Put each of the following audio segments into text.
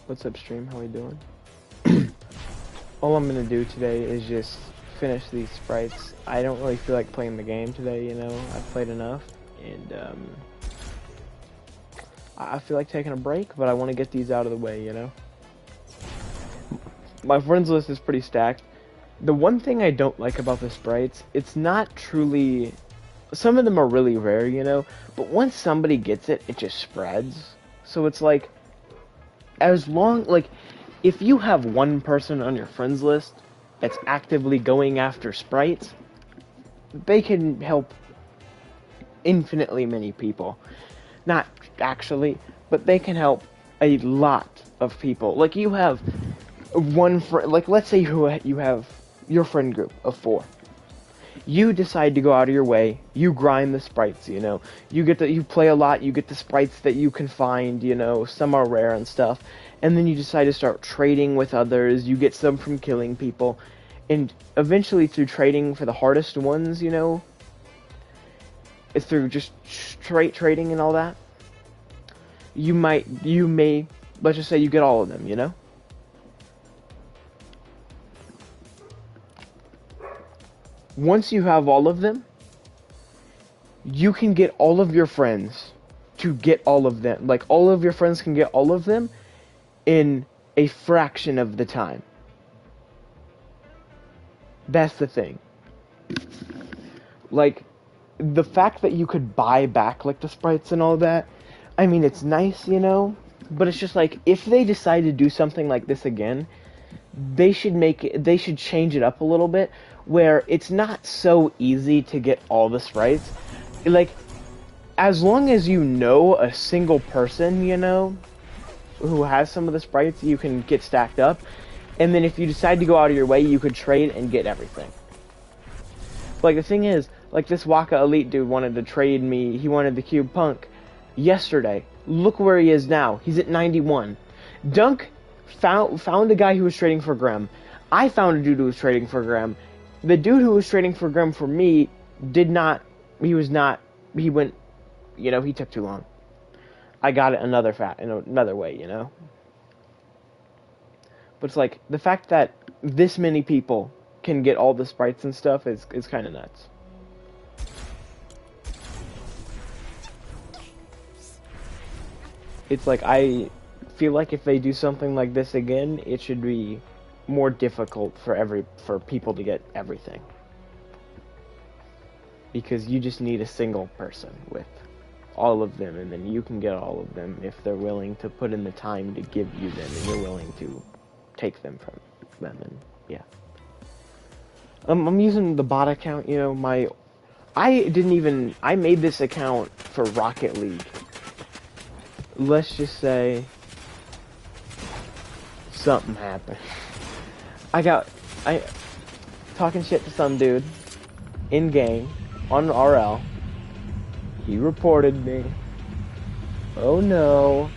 What's up, stream? How we doing? All I'm gonna do today is just finish these sprites. I don't really feel like playing the game today, you know. I've played enough, and I feel like taking a break, but I want to get these out of the way, you know. My friends list is pretty stacked. The one thing I don't like about the sprites, it's not truly... Some of them are really rare, you know, but once somebody gets it, it just spreads. So it's like, as long, like, if you have one person on your friends list that's actively going after sprites, they can help infinitely many people. Not actually, but they can help a lot of people. Like, you have one friend, like, let's say you have your friend group of 4. You decide to go out of your way, you grind the sprites, you know, you play a lot, you get the sprites that you can find, you know, some are rare and stuff, and then you decide to start trading with others, you get some from killing people, and eventually through trading for the hardest ones, you know, it's through just straight trading and all that, you may, let's just say you get all of them, you know? Once you have all of them, you can get all of your friends to get all of them. Like, all of your friends can get all of them in a fraction of the time. That's the thing. Like, the fact that you could buy back, like, the sprites and all that, I mean, it's nice, you know? But it's just like, if they decide to do something like this again, they should change it up a little bit, where it's not so easy to get all the sprites. Like, as long as you know a single person, you know, who has some of the sprites, you can get stacked up. And then if you decide to go out of your way, you could trade and get everything. Like, the thing is, like, this Waka Elite dude wanted to trade me, he wanted the Cube Punk yesterday. Look where he is now. He's at 91. Dunk found a guy who was trading for Grem. I found a dude who was trading for Grem. The dude who was trading for Grem for me he went, you know, he took too long. I got it another way, you know? But it's like, the fact that this many people can get all the sprites and stuff is kind of nuts. It's like, I feel like if they do something like this again, it should be more difficult for people to get everything, because you just need a single person with all of them, and then you can get all of them if they're willing to put in the time to give you them, and you're willing to take them from them. And yeah, I'm using the bot account, you know. I made this account for Rocket League. Let's just say something happened. I talking shit to some dude in game on RL. He reported me. Oh no.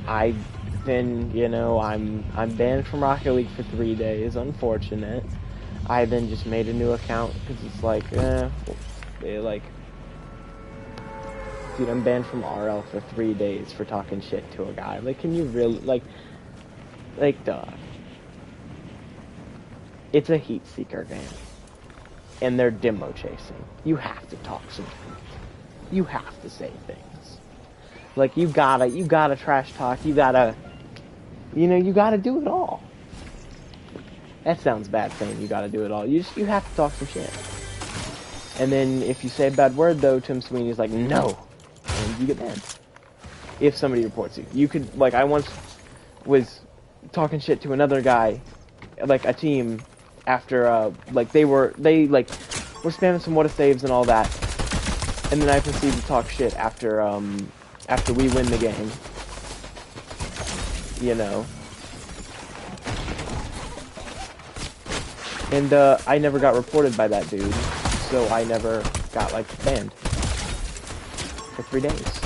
You know, I'm banned from Rocket League for 3 days. Unfortunate. I then just made a new account because it's like, like, dude, I'm banned from RL for 3 days for talking shit to a guy. Like, can you really, like, dog. It's a heat seeker game, and they're demo chasing. You have to talk some shit. You have to say things. Like, you gotta trash talk. You gotta do it all. That sounds bad saying you gotta do it all. You have to talk some shit. And then if you say a bad word though, Tim Sweeney's like, no, and you get banned. If somebody reports you, you could, like, I once was talking shit to another guy, like a team, after like they were spamming some water saves and all that, and then I proceeded to talk shit after we win the game, you know. And I never got reported by that dude, so I never got, like, banned for 3 days.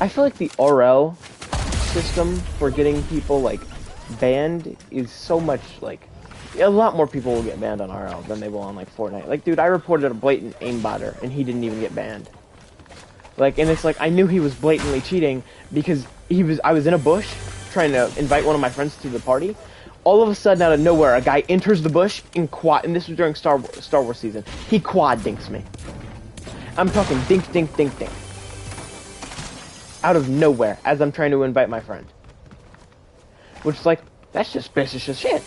I feel like the RL system for getting people, like, banned is so much, like, A lot more people will get banned on RL than they will on like Fortnite. Like, dude, I reported a blatant aimbotter and he didn't even get banned. Like, and it's like I knew he was blatantly cheating because I was in a bush trying to invite one of my friends to the party. All of a sudden, out of nowhere, a guy enters the bush and and this was during Star Wars season. He quad dinks me. I'm talking dink, dink, dink, dink. Out of nowhere, as I'm trying to invite my friend. Which is like, that's suspicious as shit.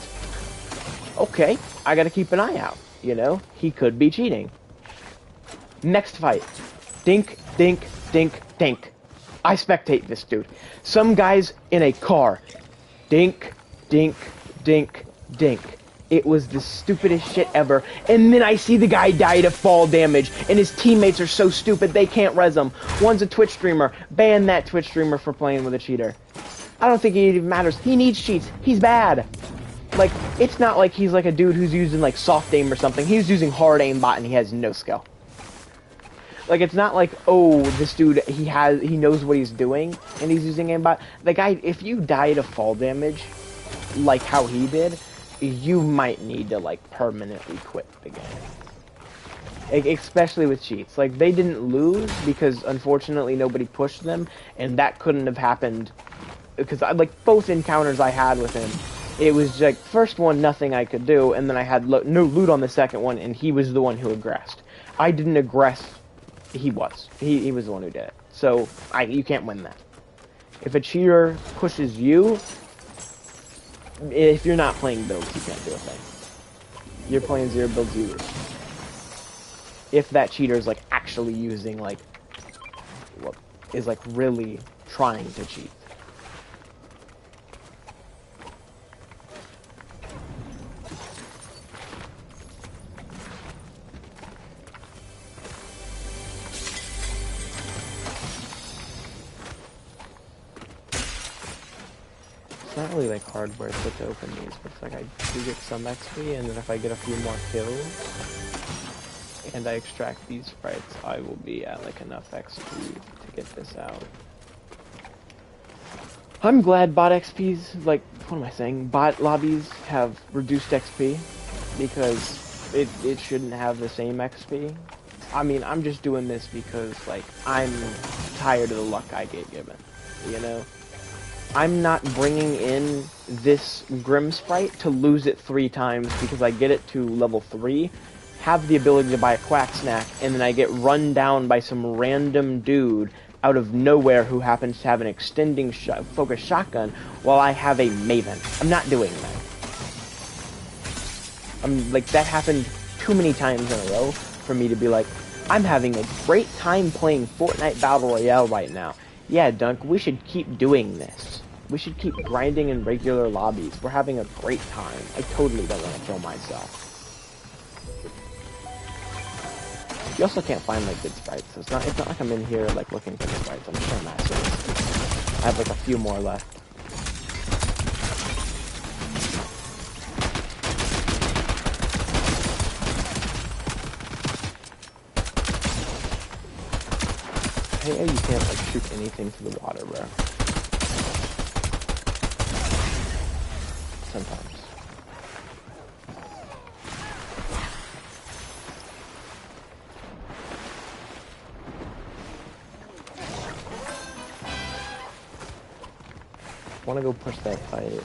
Okay, I gotta keep an eye out, you know? He could be cheating. Next fight. Dink, dink, dink, dink. I spectate this dude. Some guys in a car. Dink, dink, dink, dink. It was the stupidest shit ever. And then I see the guy die to fall damage, and his teammates are so stupid they can't res him. One's a Twitch streamer. Ban that Twitch streamer for playing with a cheater. I don't think it even matters. He needs cheats. He's bad. Like, it's not like he's like a dude who's using like soft aim or something. He's using hard aim bot and he has no skill. Like, it's not like, oh, this dude, he knows what he's doing and he's using aimbot. The guy, if you die to fall damage, like how he did, you might need to like permanently quit the game. Especially with cheats. Like, they didn't lose because unfortunately nobody pushed them, and that couldn't have happened because like both encounters I had with him, it was like first one nothing I could do, and then I had no loot on the second one, and he was the one who aggressed. I didn't aggress. He was. He was the one who did it. So you can't win that. If a cheater pushes you, if you're not playing builds, you can't do a thing. You're playing 0 builds, you lose. If that cheater is like actually using like, is like really trying to cheat. It's not really like hardware to open these, but it's like I do get some XP, and then if I get a few more kills and I extract these sprites, I will be at like enough XP to get this out. I'm glad bot XPs, like, what am I saying? Bot lobbies have reduced XP because it shouldn't have the same XP. I mean, I'm just doing this because like I'm tired of the luck I get given, you know? I'm not bringing in this Grim Sprite to lose it 3 times because I get it to level 3, have the ability to buy a Quack Snack, and then I get run down by some random dude out of nowhere who happens to have an extending focus shotgun while I have a Maven. I'm not doing that. I'm like, that happened too many times in a row for me to be like, I'm having a great time playing Fortnite Battle Royale right now. Yeah, Dunk, we should keep doing this. We should keep grinding in regular lobbies. We're having a great time. I totally don't want to kill myself. You also can't find like good sprites. So it's not like I'm in here like looking for the sprites. I'm just trying to master this. I have like a few more left. I hate how you can't like shoot anything to the water, bro. Sometimes. I want to go push that fight,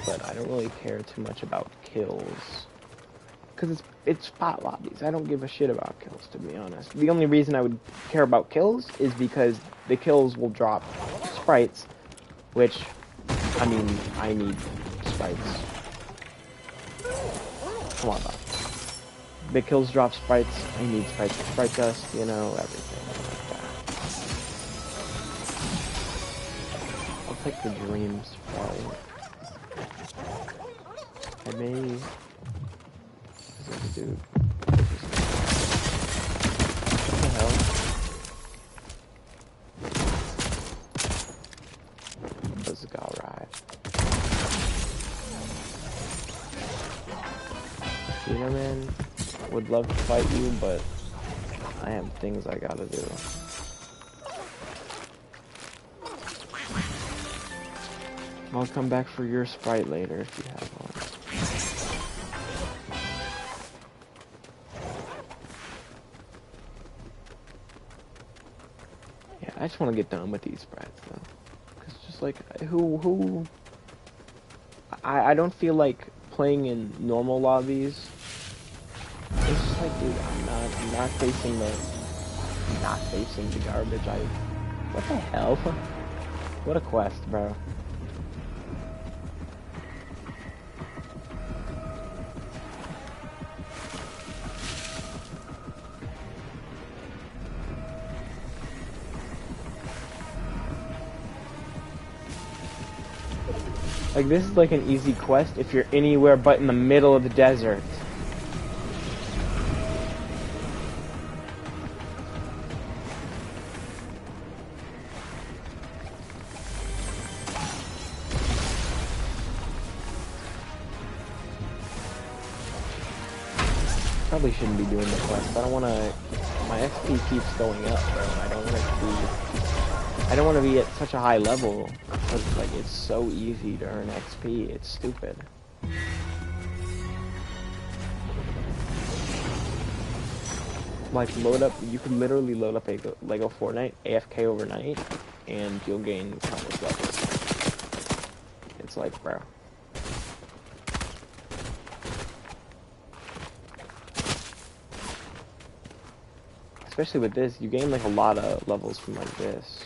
but I don't really care too much about kills. Because it's spot lobbies. I don't give a shit about kills, to be honest. The only reason I would care about kills is because the kills will drop sprites, which, I mean, I need sprites. Come on, Bob. The kills drop sprites, I need sprites for sprite dust, you know, everything like that. I'll take the dreams forward. I may... Dude. What the hell? Let's go right. You know, man, would love to fight you, but I have things I gotta do. I'll come back for your sprite later if you have one. I just want to get done with these sprites though. Cause just like who I don't feel like playing in normal lobbies. It's just like, dude, I'm not facing the garbage. What the hell? What a quest, bro. Like, this is like an easy quest if you're anywhere but in the middle of the desert. Probably shouldn't be doing the quest. I don't want to... My XP keeps going up, bro. I don't want to be at such a high level. Because, like, it's so easy to earn XP. It's stupid. Like, load up... You can literally load up a Lego Fortnite, AFK overnight, and you'll gain countless levels. It's like, bro. Especially with this, you gain like a lot of levels from like this.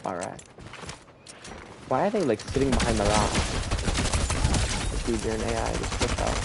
Alright. Why are they like sitting behind the rock? Dude, you're an AI, just push out.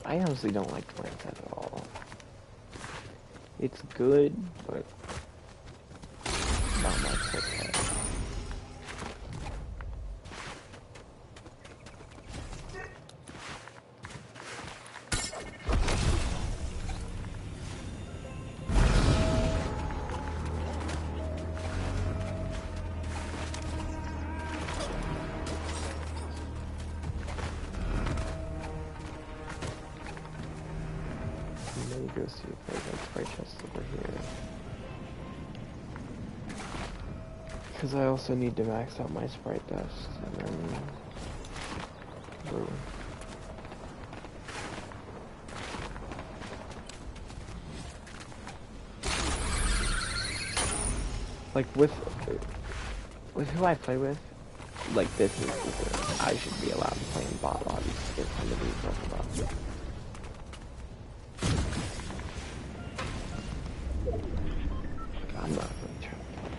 I honestly don't like playing that at all. It's good, but not much like that. Let me go see if there's a spray chest over here. Because I also need to max out my sprite dust, and then... Boom. Like, with who I play with, like, this is I should be allowed to play in bot lobbies to get some of these level ups. I'm not really trying to play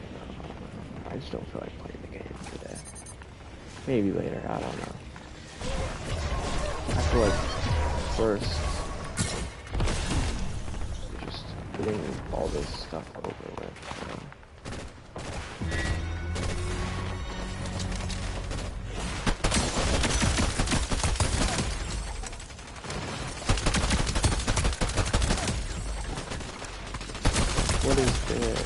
it. I just don't feel like playing the game today. Maybe later, I don't know. I feel like first, just getting all this stuff over with. You know? What is this?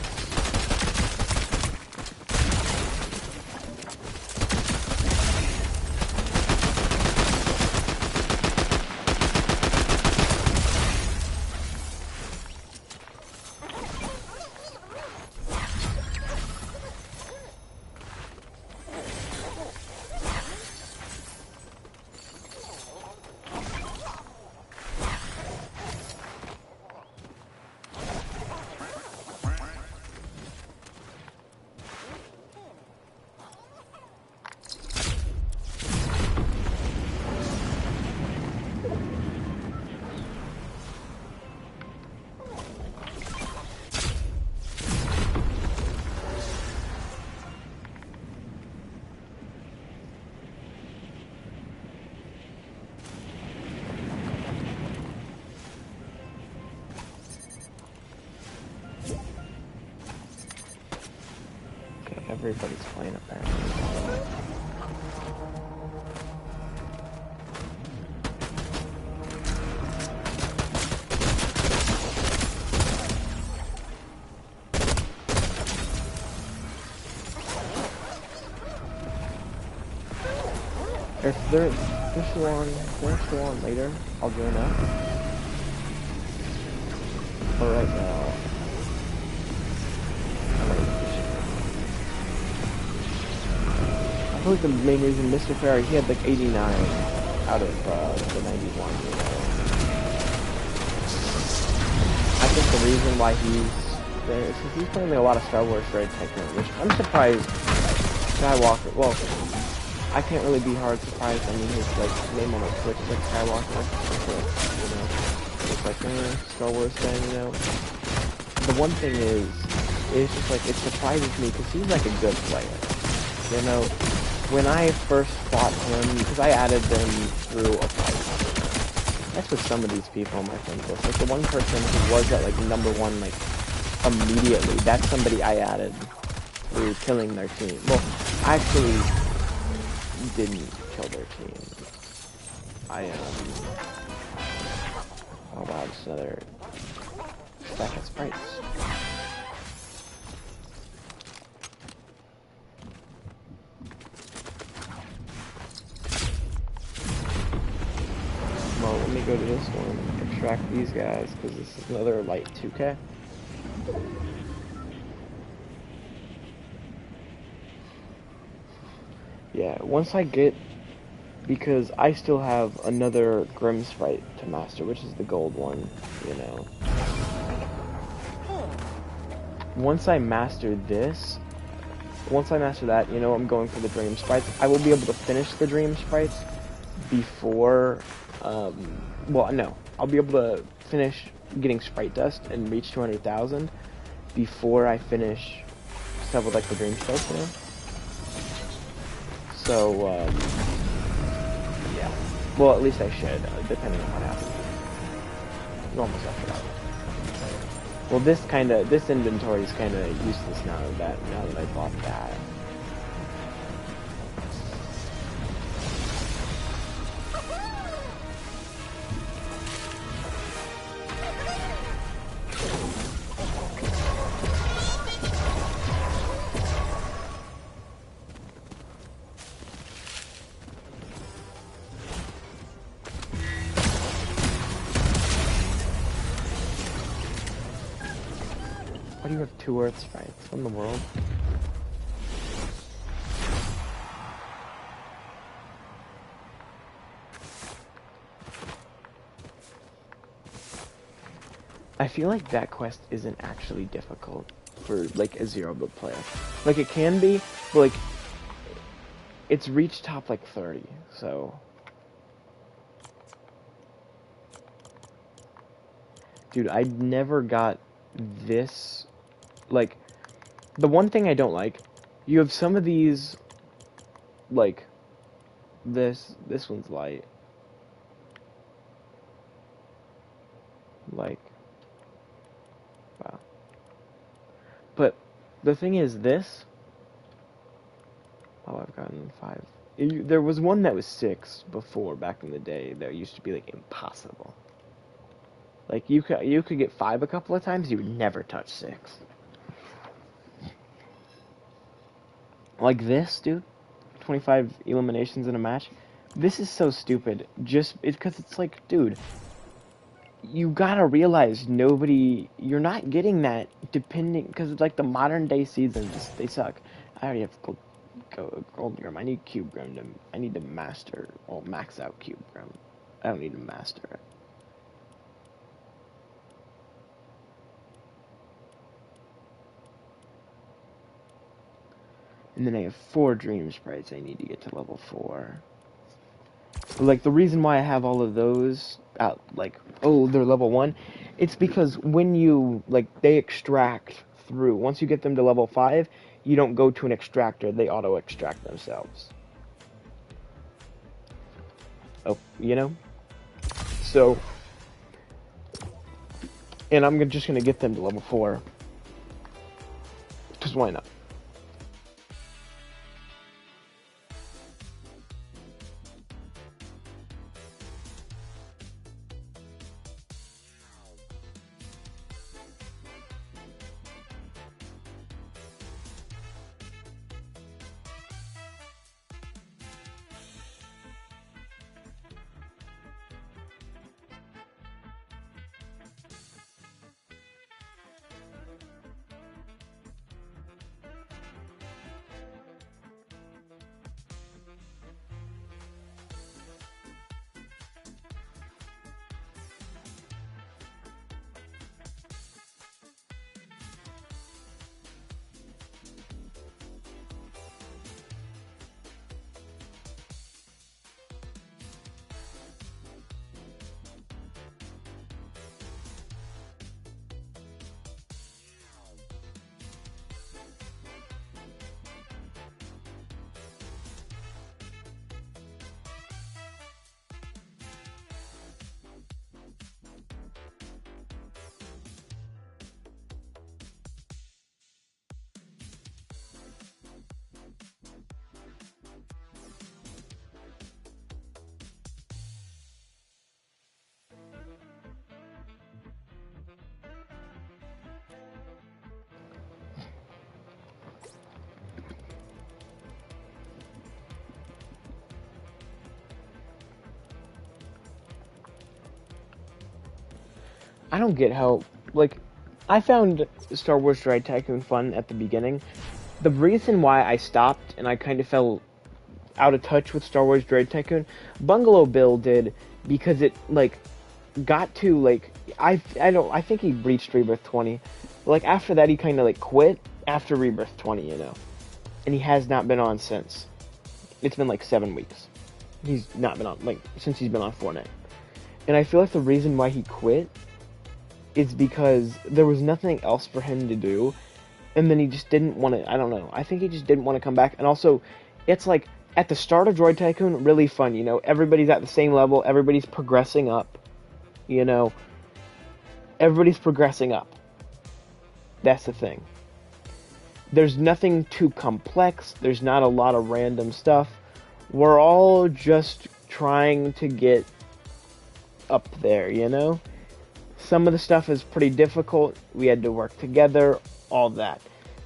Everybody's playing apparently. If they're still on later, I'll join up. But right now, I feel like the main reason Mr. Ferry, he had like 89 out of the 91, you know. I think the reason why he's there is because he's playing like, a lot of Star Wars Red Tycoon, which I'm surprised Skywalker, well, I can't really be hard surprised. I mean, his like name on the Twitch is like Skywalker, you know. It's like Star Wars fan, you know. The one thing is, it's just like it surprises me because he's like a good player. You know, when I first fought him, because I added them through a fight. That's with some of these people on my friends list. Like the one person who was at like #1 like immediately. That's somebody I added through killing their team. Well, actually didn't kill their team. Oh wow, just another stack of sprites. Well, let me go to this one, extract these guys, because this is another light 2K. Yeah, once I get, because I still have another Grim Sprite to master, which is the gold one, you know. Once I master this, once I master that, you know, I'm going for the Dream Sprites. I will be able to finish the Dream Sprites before, well, no. I'll be able to finish getting Sprite Dust and reach 200,000 before I finish stuff with, like, the Dream Sprites, you know? So, yeah. Well, at least I should, depending on what happens. Normal stuff for that. Well, this inventory is kind of useless now that I bought that. Why do you have 2 Earth Sprites? What in the world? I feel like that quest isn't actually difficult for, like, a 0-build player. Like, it can be, but, like, it's reached top, like, 30, so... Dude, I never got this... Like, the one thing I don't like, you have some of these, like, this one's light. Like, wow. But, the thing is this, oh, I've gotten 5. There was one that was 6 before, back in the day, that used to be, like, impossible. Like, you could get 5 a couple of times, you would never touch 6. Like this, dude, 25 eliminations in a match. This is so stupid. Because it's like, dude, you gotta realize you're not getting that depending, because it's like the modern day seasons, they suck. I already have gold grim. I need cube grim I need to master, or max out cube grim. I don't need to master it. And then I have 4 Dream Sprites I need to get to level 4. Like, the reason why I have all of those out, like, oh, they're level 1, it's because when you, like, they extract through. Once you get them to level 5, you don't go to an extractor, they auto-extract themselves. Oh, you know? So, and I'm just gonna get them to level 4. Because why not? I don't get how, like, I found Star Wars Ride Tycoon fun at the beginning. The reason why I stopped and I kind of fell out of touch with Star Wars Ride Tycoon, Bungalow Bill did, because it, like, got to, like, I think he reached Rebirth 20. Like, after that, he kind of, like, quit after Rebirth 20, you know. And he has not been on since. It's been, like, 7 weeks. He's not been on, like, since he's been on Fortnite. And I feel like the reason why he quit is because there was nothing else for him to do. And then he just didn't want to, I don't know. I think he just didn't want to come back. And also, it's like, at the start of Droid Tycoon, really fun, you know. Everybody's at the same level. Everybody's progressing up. You know. Everybody's progressing up. That's the thing. There's nothing too complex. There's not a lot of random stuff. We're all just trying to get up there, you know? Some of the stuff is pretty difficult. We had to work together, all that.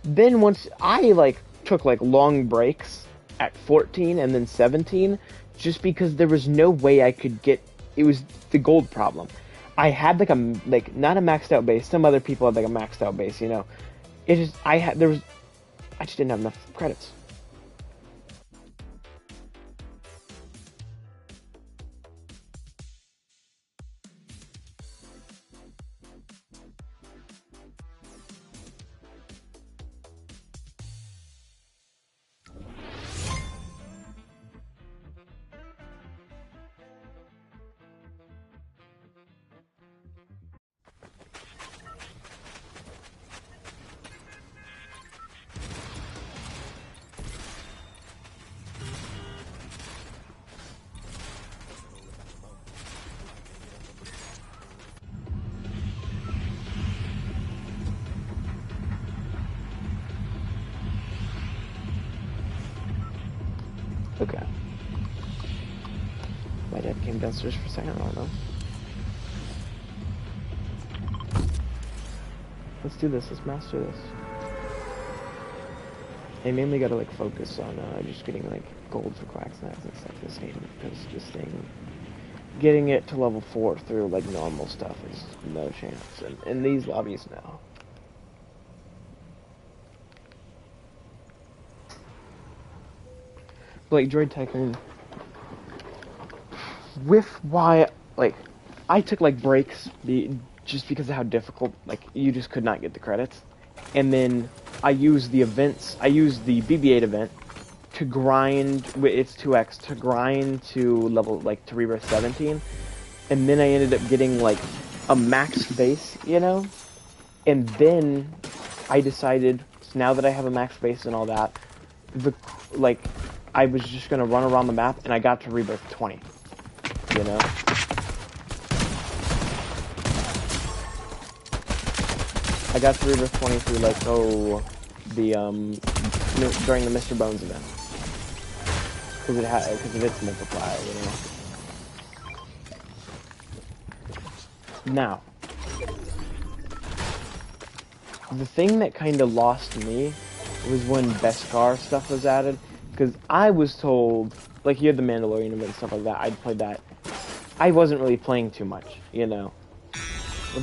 Then once I, like, took, like, long breaks at 14 and then 17, just because there was no way I could get, it was the gold problem. I had, like, not a maxed out base. Some other people had, like, a maxed out base, you know? It just, I just didn't have enough credits. Okay. My dad came downstairs for a second, I don't know. Let's do this, let's master this. I mainly gotta, like, focus on just getting, like, gold for quack snacks and stuff this game, because this thing, getting it to level 4 through, like, normal stuff is no chance. And in these lobbies now. Like, Droid Tycoon, with why, like, I took, like, breaks just because of how difficult, like, you just could not get the credits. And then I used the events, I used the BB-8 event to grind, it's 2x, to grind to level, like, to Rebirth 17. And then I ended up getting, like, a max base, you know? And then I decided, now that I have a max base and all that, I was just gonna run around the map, and I got to Rebirth 20, you know? I got to Rebirth 20 through, like, during the Mr. Bones event. Because of its multiplier, you know? Now, the thing that kind of lost me was when Beskar stuff was added. Because I was told, like, you had the Mandalorian and stuff like that, I'd played that. I wasn't really playing too much, you know.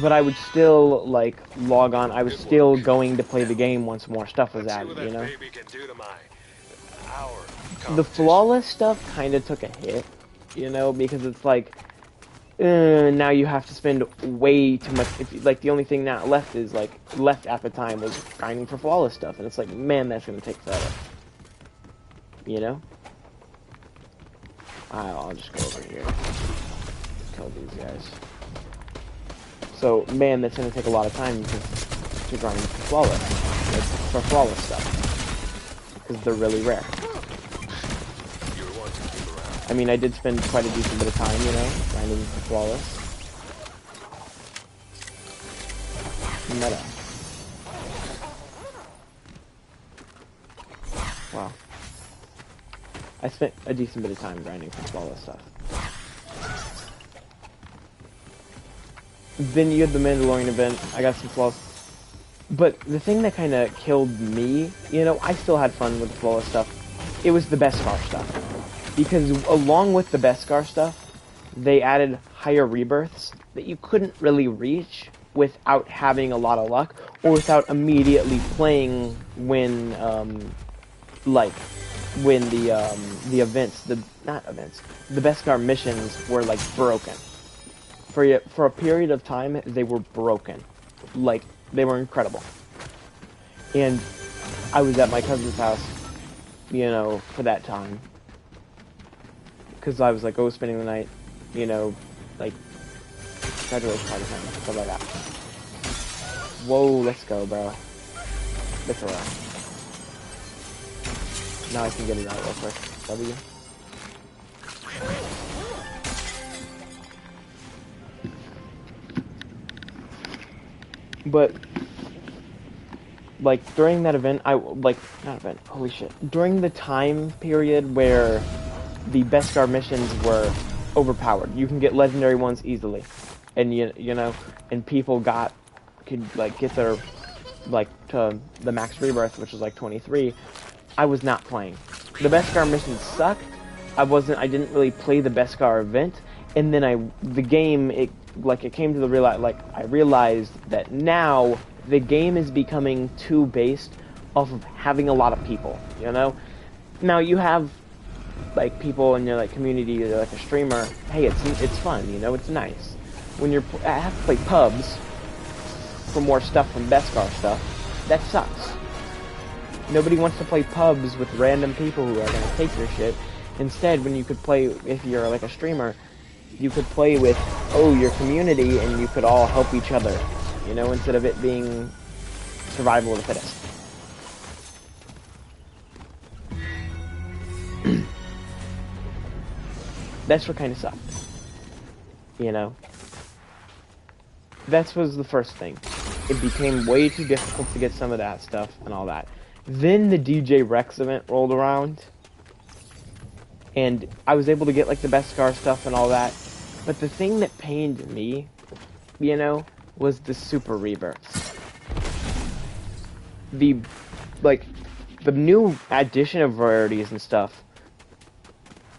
But I would still, like, log on, I was still going to play the game once more stuff was added, you know. The flawless stuff kind of took a hit, you know, because it's like, now you have to spend way too much, like, the only thing now left is, like, left at the time was grinding for flawless stuff, and it's like, man, that's gonna take forever. You know? I'll just go over here. Kill these guys. So, man, that's gonna take a lot of time to grind for flawless. Like, for flawless stuff. Because they're really rare. I mean, I did spend quite a decent bit of time, you know, grinding for flawless. Meta. Wow. I spent a decent bit of time grinding for flawless stuff. Then you had the Mandalorian event, I got some flawless. But the thing that kind of killed me, you know, I still had fun with the flawless stuff. It was the Beskar stuff. Because along with the Beskar stuff, they added higher rebirths that you couldn't really reach without having a lot of luck, or without immediately playing when, like, when the events, the Beskar missions were, like, broken. For a period of time, they were broken. Like, they were incredible. And I was at my cousin's house, you know, for that time. Because I was, like, spending the night, you know, like, graduation party time, stuff like that. Whoa, let's go, bro. Let's go. Now I can get it out real quick. W. But, like, during that event, holy shit. During the time period where the Beskar missions were overpowered, you can get legendary ones easily. And, you know, and people could, like, get their, like, to the max rebirth, which was, like, 23. I was not playing. The Beskar missions sucked. I didn't really play the Beskar event. And then it came to I realized that now the game is becoming too based off of having a lot of people, you know? Now you have, like, people in your, like, community, or like a streamer, hey, it's fun, you know, it's nice. When I have to play pubs for more stuff from Beskar stuff, that sucks. Nobody wants to play pubs with random people who are gonna take your shit. Instead, when you could play, if you're like a streamer, you could play with, your community, and you could all help each other, you know, instead of it being survival of the fittest. That's what kind of sucked, you know. That was the first thing. It became way too difficult to get some of that stuff and all that. Then the DJ Rex event rolled around, and I was able to get, like, the Beskar stuff and all that. But the thing that pained me, you know, was the super rebirths. The new addition of rarities and stuff,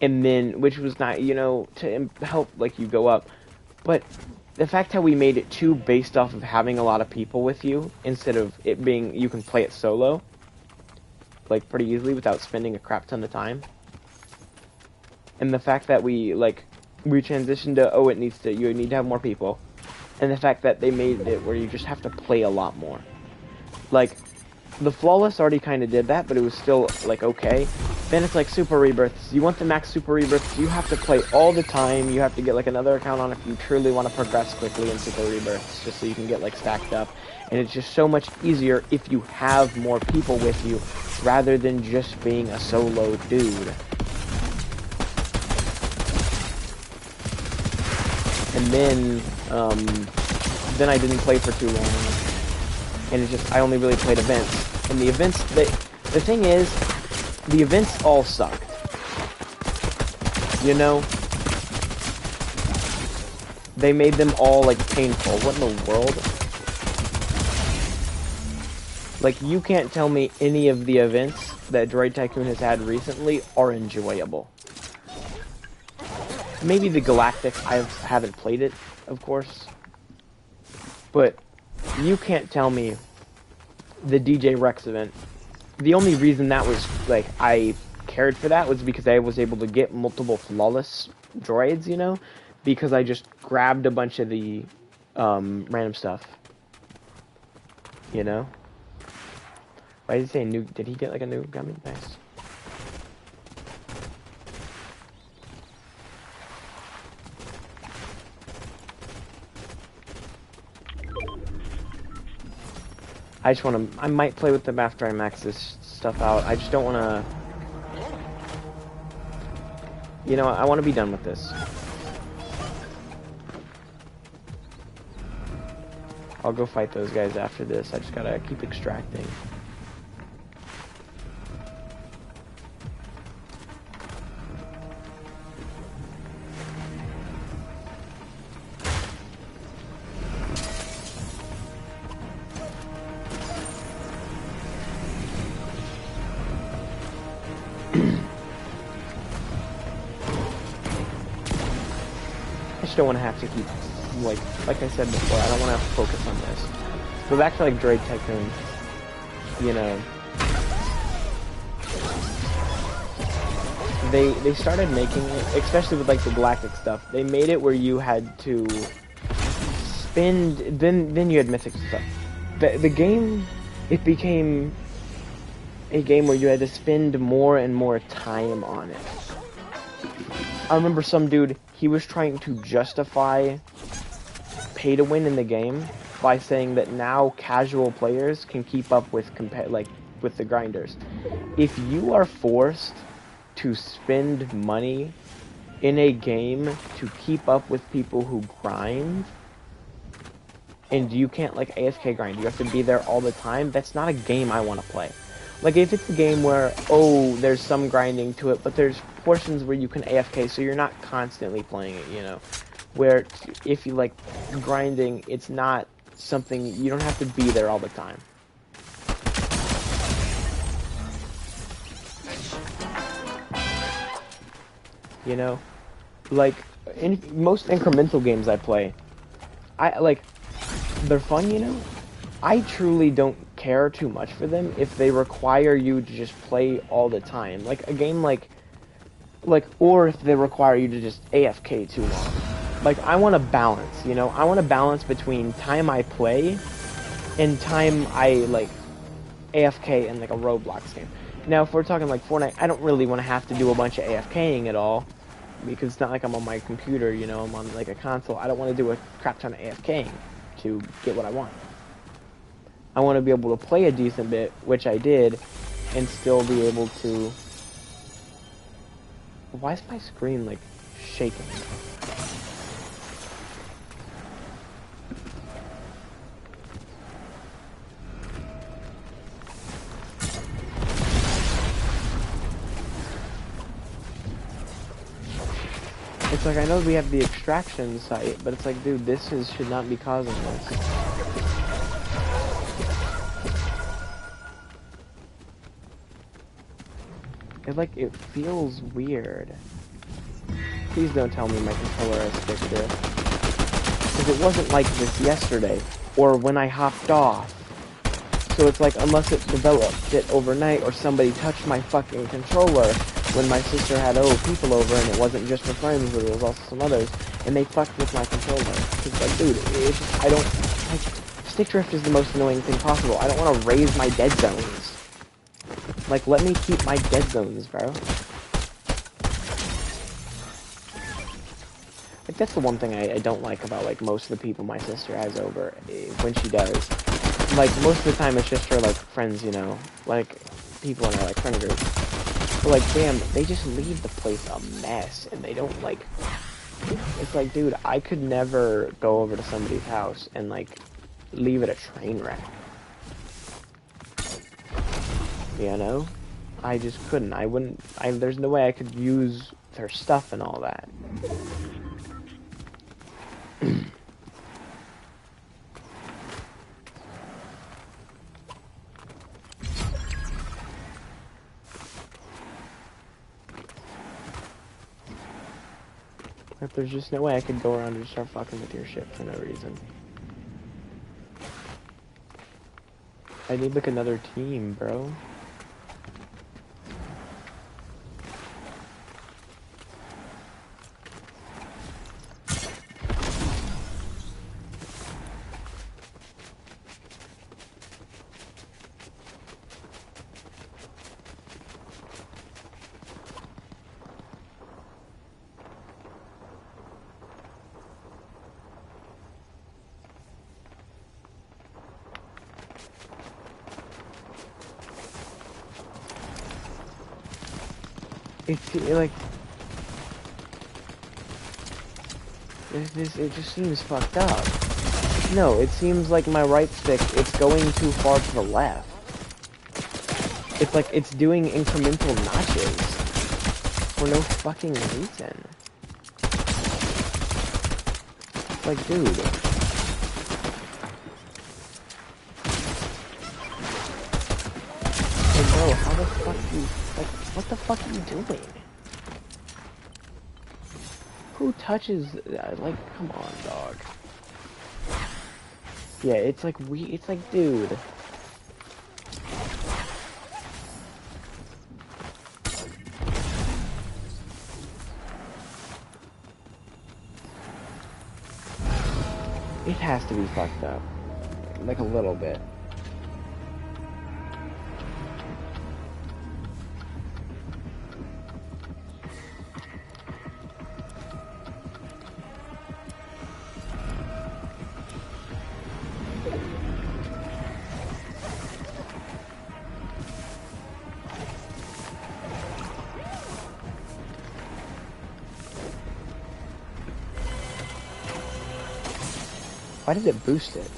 and then, which was not, you know, to help, like, you go up. But the fact how we made it too based off of having a lot of people with you, instead of it being, you can play it solo, like, pretty easily without spending a crap ton of time. And the fact that we transitioned to, you need to have more people. And the fact that they made it where you just have to play a lot more. Like, the Flawless already kind of did that, but it was still, like, okay. Then it's like Super Rebirths. You want the max Super Rebirths, you have to play all the time. You have to get, like, another account on if you truly want to progress quickly in Super Rebirths, just so you can get, like, stacked up. And it's just so much easier if you have more people with you, rather than just being a solo dude. And then I didn't play for too long, and I only really played events. And the events, the thing is, the events all sucked. You know? They made them all, like, painful. What in the world? Like, you can't tell me any of the events that Droid Tycoon has had recently are enjoyable. Maybe the Galactic, I haven't played it, of course. But you can't tell me the DJ Rex event. The only reason that was, like, I cared for that was because I was able to get multiple flawless droids, you know? Because I just grabbed a bunch of the random stuff. You know? Why did he say new? Did he get, like, a new gummy? Nice. I just want to, I might play with them after I max this stuff out. I just don't want to, you know, I want to be done with this. I'll go fight those guys after this. I just gotta keep extracting. Don't want to have to keep like I said before, I don't want to focus on this. Go back to like Droid Tycoon. You know, they started making it, especially with like the galactic stuff. They made it where you had to spend, then you had mythic stuff. The game, it became a game where you had to spend more and more time on it. I remember some dude, he was trying to justify pay to win in the game by saying that now casual players can keep up with with the grinders. If you are forced to spend money in a game to keep up with people who grind, and you can't like AFK grind, you have to be there all the time, that's not a game I want to play. Like if it's a game where, oh, there's some grinding to it, but there's portions where you can AFK, so you're not constantly playing it, you know. Where if you like grinding, it's not something, you don't have to be there all the time. You know? Like, in most incremental games I play, they're fun, you know? I truly don't care too much for them if they require you to just play all the time. Like, a game or if they require you to just AFK too long. Like, I want to balance, you know? I want to balance between time I play and time I, like, AFK in, like, a Roblox game. Now, if we're talking, like, Fortnite, I don't really want to have to do a bunch of AFKing at all, because it's not like I'm on my computer, you know? I'm on, like, a console. I don't want to do a crap ton of AFKing to get what I want. I want to be able to play a decent bit, which I did, and still be able to... Why is my screen, like, shaking? It's like, I know we have the extraction site, but it's like, dude, should not be causing this. It feels weird. Please don't tell me my controller has stick drift. Because it wasn't like this yesterday, or when I hopped off. So it's like, unless it developed it overnight, or somebody touched my fucking controller when my sister had, people over, and it wasn't just her friends, but it was also some others, and they fucked with my controller. It's like, dude, stick drift is the most annoying thing possible. I don't want to raise my dead zones. Like, let me keep my dead zones, bro. Like, that's the one thing I don't like about, like, most of the people my sister has over, when she does. Like, most of the time it's just her, like, friends, you know? Like, people in her, like, friend group. But, like, damn, they just leave the place a mess, and they don't, like... It's like, dude, I could never go over to somebody's house and, like, leave it a train wreck. You know? I just couldn't. I wouldn't... there's no way I could use their stuff and all that. Like, there's just no way I could go around and start fucking with your shit for no reason. I need, like, another team, bro. It's like it just seems fucked up. No, it seems like my right stick, it's going too far to the left. It's like it's doing incremental notches for no fucking reason. It's like, dude. Like, bro, how the fuck do you... Like, what the fuck are you doing? Who touches... like, come on, dog. Yeah, it's like it's like, dude. It has to be fucked up. Like a little bit. Why did it boost it?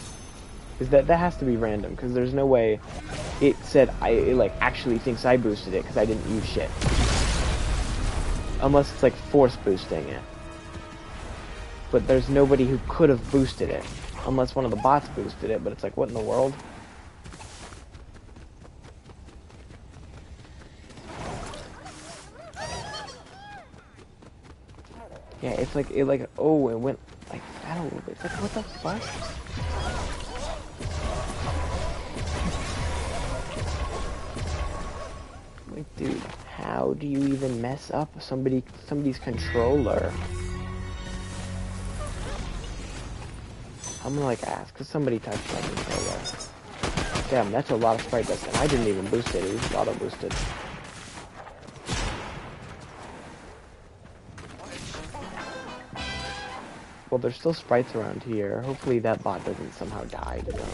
Is that has to be random? Because there's no way it said it like actually thinks I boosted it because I didn't use shit. Unless it's like force boosting it. But there's nobody who could have boosted it. Unless one of the bots boosted it, but it's like, what in the world? Yeah, it's like, it went like that a little bit. It's like, what the fuck? Like, dude, how do you even mess up somebody's controller? I'm gonna like ask, cause somebody touched my controller. Damn, that's a lot of sprite dust, and I didn't even boost it. It was auto boosted. Well, there's still sprites around here. Hopefully that bot doesn't somehow die to them.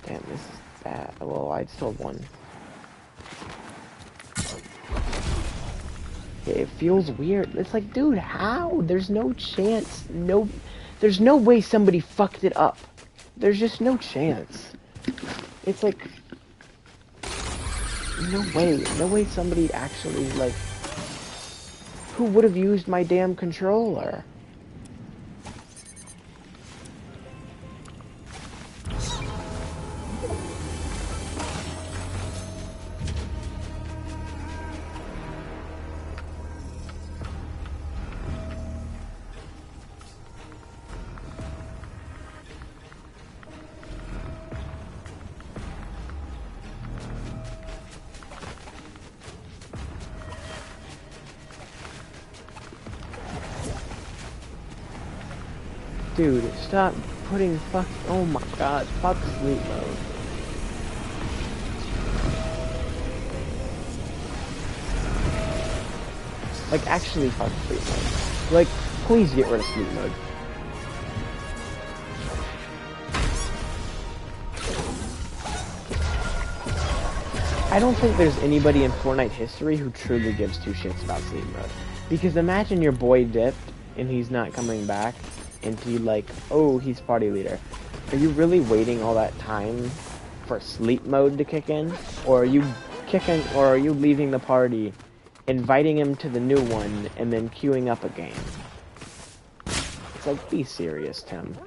Damn, this is bad. Well, I still have one. It feels weird. It's like, dude, how? There's no chance. There's no way somebody fucked it up. There's just no chance. It's like, no way somebody actually, like, who would have used my damn controller? Dude, stop putting oh my god, fuck sleep mode. Like, actually fuck sleep mode. Like, please get rid of sleep mode. I don't think there's anybody in Fortnite history who truly gives two shits about sleep mode. Because imagine your boy dipped and he's not coming back. And he like, oh, he's party leader. Are you really waiting all that time for sleep mode to kick in? Or are you leaving the party, inviting him to the new one, and then queuing up a game? It's like, be serious, Tim.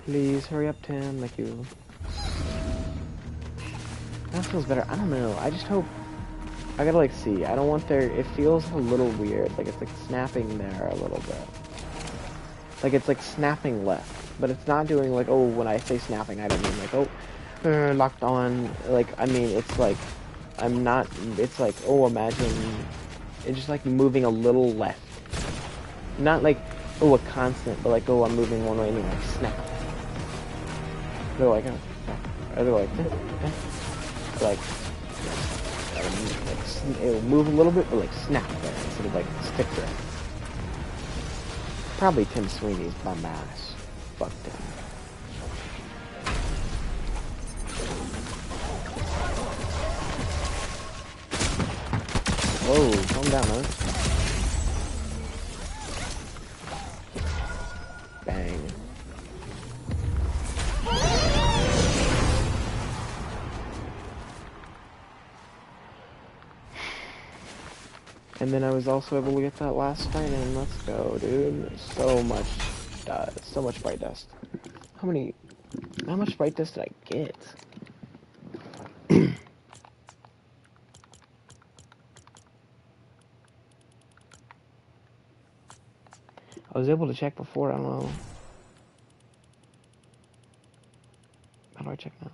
Please hurry up, Tim, like you. That feels better. I don't know. I just hope. I gotta like see. I don't want there. It feels a little weird. Like it's like snapping there a little bit. Like it's like snapping left, but it's not doing like, oh, when I say snapping, I don't mean like, oh, locked on. Like I mean, it's like I'm not. It's like, oh, imagine it's just like moving a little left. Not like, oh, a constant, but like, oh, I'm moving one way and then like snap. They're like, or they're like, like, it'll move a little bit, but like snap there instead of like stick there. Probably Tim Sweeney's bum ass. Fuck him. Whoa, calm down, man. Bang. And then I was also able to get that last sprite in. Let's go, dude. So much sprite dust. How much sprite dust did I get? I was able to check before, I don't know. How do I check now?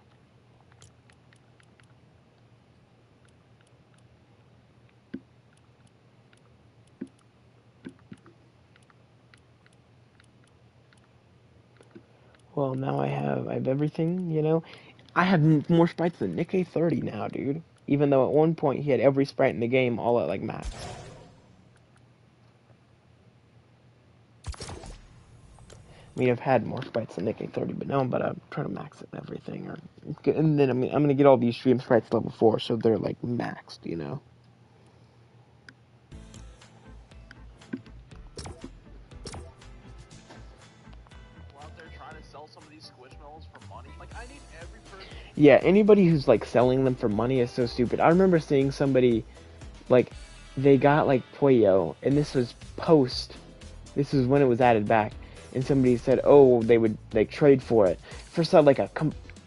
Well, now I have everything, you know? I have more sprites than Nick-A30 now, dude. Even though at one point he had every sprite in the game all at, like, max. I mean, I've had more sprites than Nick-A30, but now I'm about to try to max it and everything. And then I'm gonna get all these stream sprites level 4, so they're, like, maxed, you know? Yeah, anybody who's, like, selling them for money is so stupid. I remember seeing somebody, like, they got, like, Puyo, and this was when it was added back, and somebody said, oh, they would, like, trade for it. For some, like, a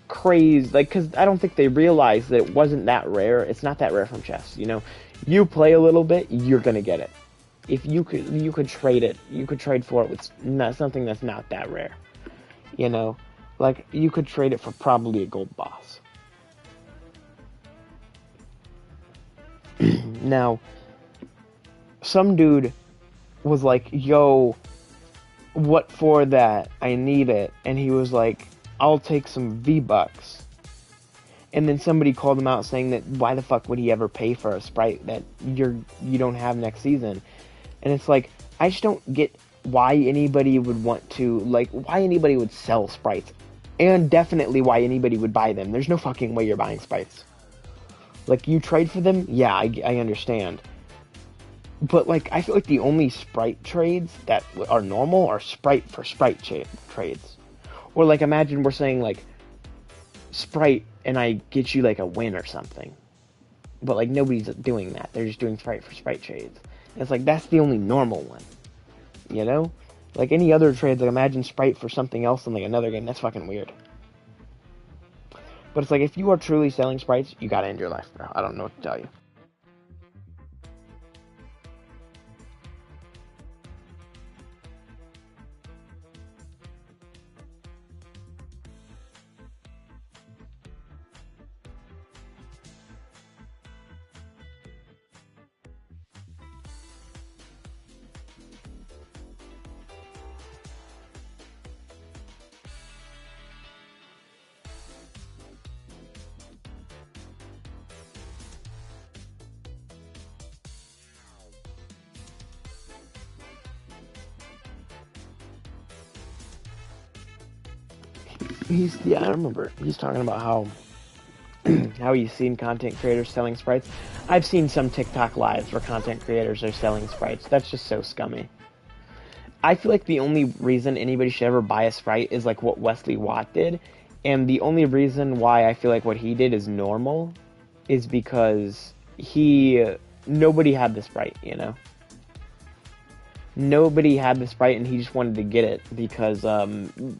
craze, like, because I don't think they realized that it wasn't that rare. It's not that rare from chests, you know? You play a little bit, you're gonna get it. If you could trade it, you could trade for it with something that's not that rare, you know? Like, you could trade it for probably a gold boss. Now, some dude was like, yo, what for that? I need it. And he was like, I'll take some V-Bucks. And then somebody called him out saying that why the fuck would he ever pay for a sprite that you don't have next season? And it's like, I just don't get why anybody would want to, like, why anybody would sell sprites. And definitely why anybody would buy them. There's no fucking way you're buying sprites. Like, you trade for them? Yeah, I understand. But, like, I feel like the only sprite trades that are normal are sprite for sprite trades. Or, like, imagine we're saying, like, sprite and I get you, like, a win or something. But, like, nobody's doing that. They're just doing sprite for sprite trades. And it's like, that's the only normal one. You know? Like, any other trades, like, imagine sprite for something else in, like, another game. That's fucking weird. But it's like, if you are truly selling sprites, you gotta end your life, bro. I don't know what to tell you. I remember. He's talking about how he's seen content creators selling sprites. I've seen some TikTok lives where content creators are selling sprites. That's just so scummy. I feel like the only reason anybody should ever buy a sprite is like what Wesley Watt did. And the only reason why I feel like what he did is normal is because nobody had the sprite, you know? Nobody had the sprite and he just wanted to get it because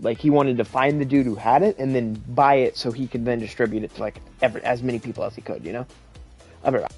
like he wanted to find the dude who had it and then buy it so he could then distribute it to like as many people as he could, you know? I'll be right back.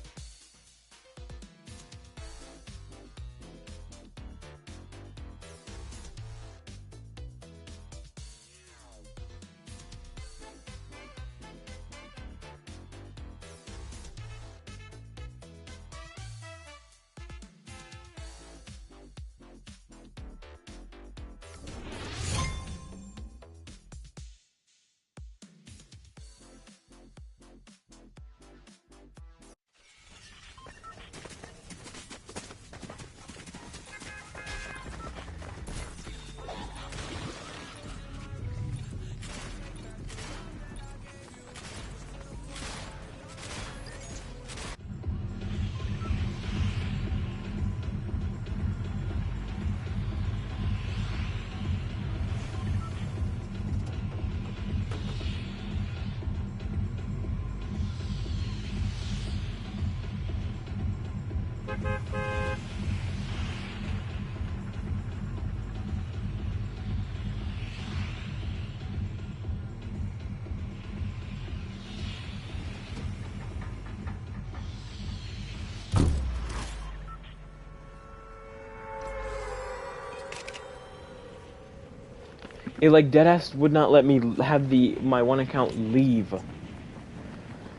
It like deadass would not let me have my one account leave.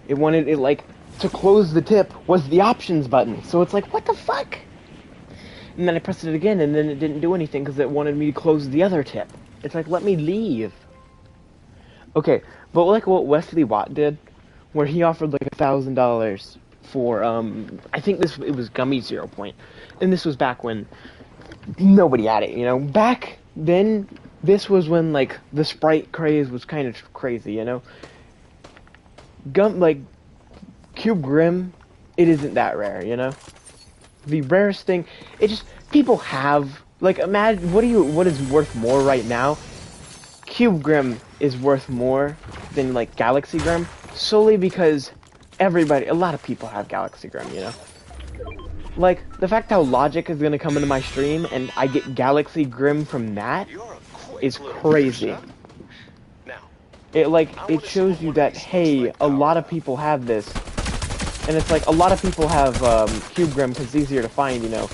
It wanted it like to close the tip was the options button. So it's like, what the fuck? And then I pressed it again, and then it didn't do anything because it wanted me to close the other tip. It's like, let me leave. Okay, but like what Wesley Watt did, where he offered like $1,000 for I think it was Gummy 0 Point, and this was back when nobody had it. You know, back then this was when like the Sprite craze was kind of crazy. You know, like Cube Grim, it isn't that rare. You know, the rarest thing, it just people have like imagine what is worth more right now. Cube Grim is worth more than like Galaxy Grim solely because a lot of people have Galaxy Grim, you know? Like, the fact how Logic is gonna come into my stream and I get Galaxy Grim from that is crazy. It shows you that, hey, a lot of people have this. And it's like, a lot of people have Cube Grim because it's easier to find, you know?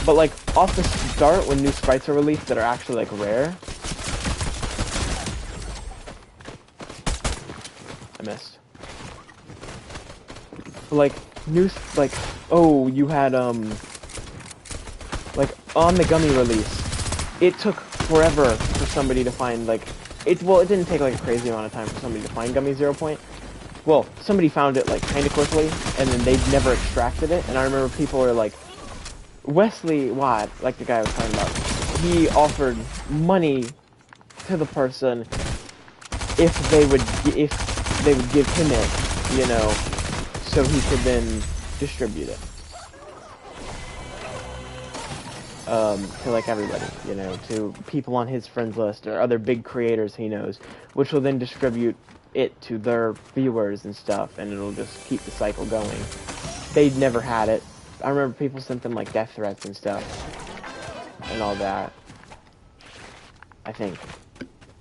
But like, off the start, when new sprites are released that are actually like rare, I missed. Like, oh, you had, like, on the Gummy release, it took forever for somebody to find, like, it didn't take, like, a crazy amount of time for somebody to find Gummy 0 Point. Well, somebody found it, like, kinda quickly, and then they never extracted it, and I remember people were like, Wesley Watt, like the guy I was talking about, he offered money to the person if they would give him it, you know, so he could then distribute it. To like everybody, you know, to people on his friends list or other big creators he knows, which will then distribute it to their viewers and stuff, and it'll just keep the cycle going. They'd never had it. I remember people sent them like death threats and stuff, and all that. I think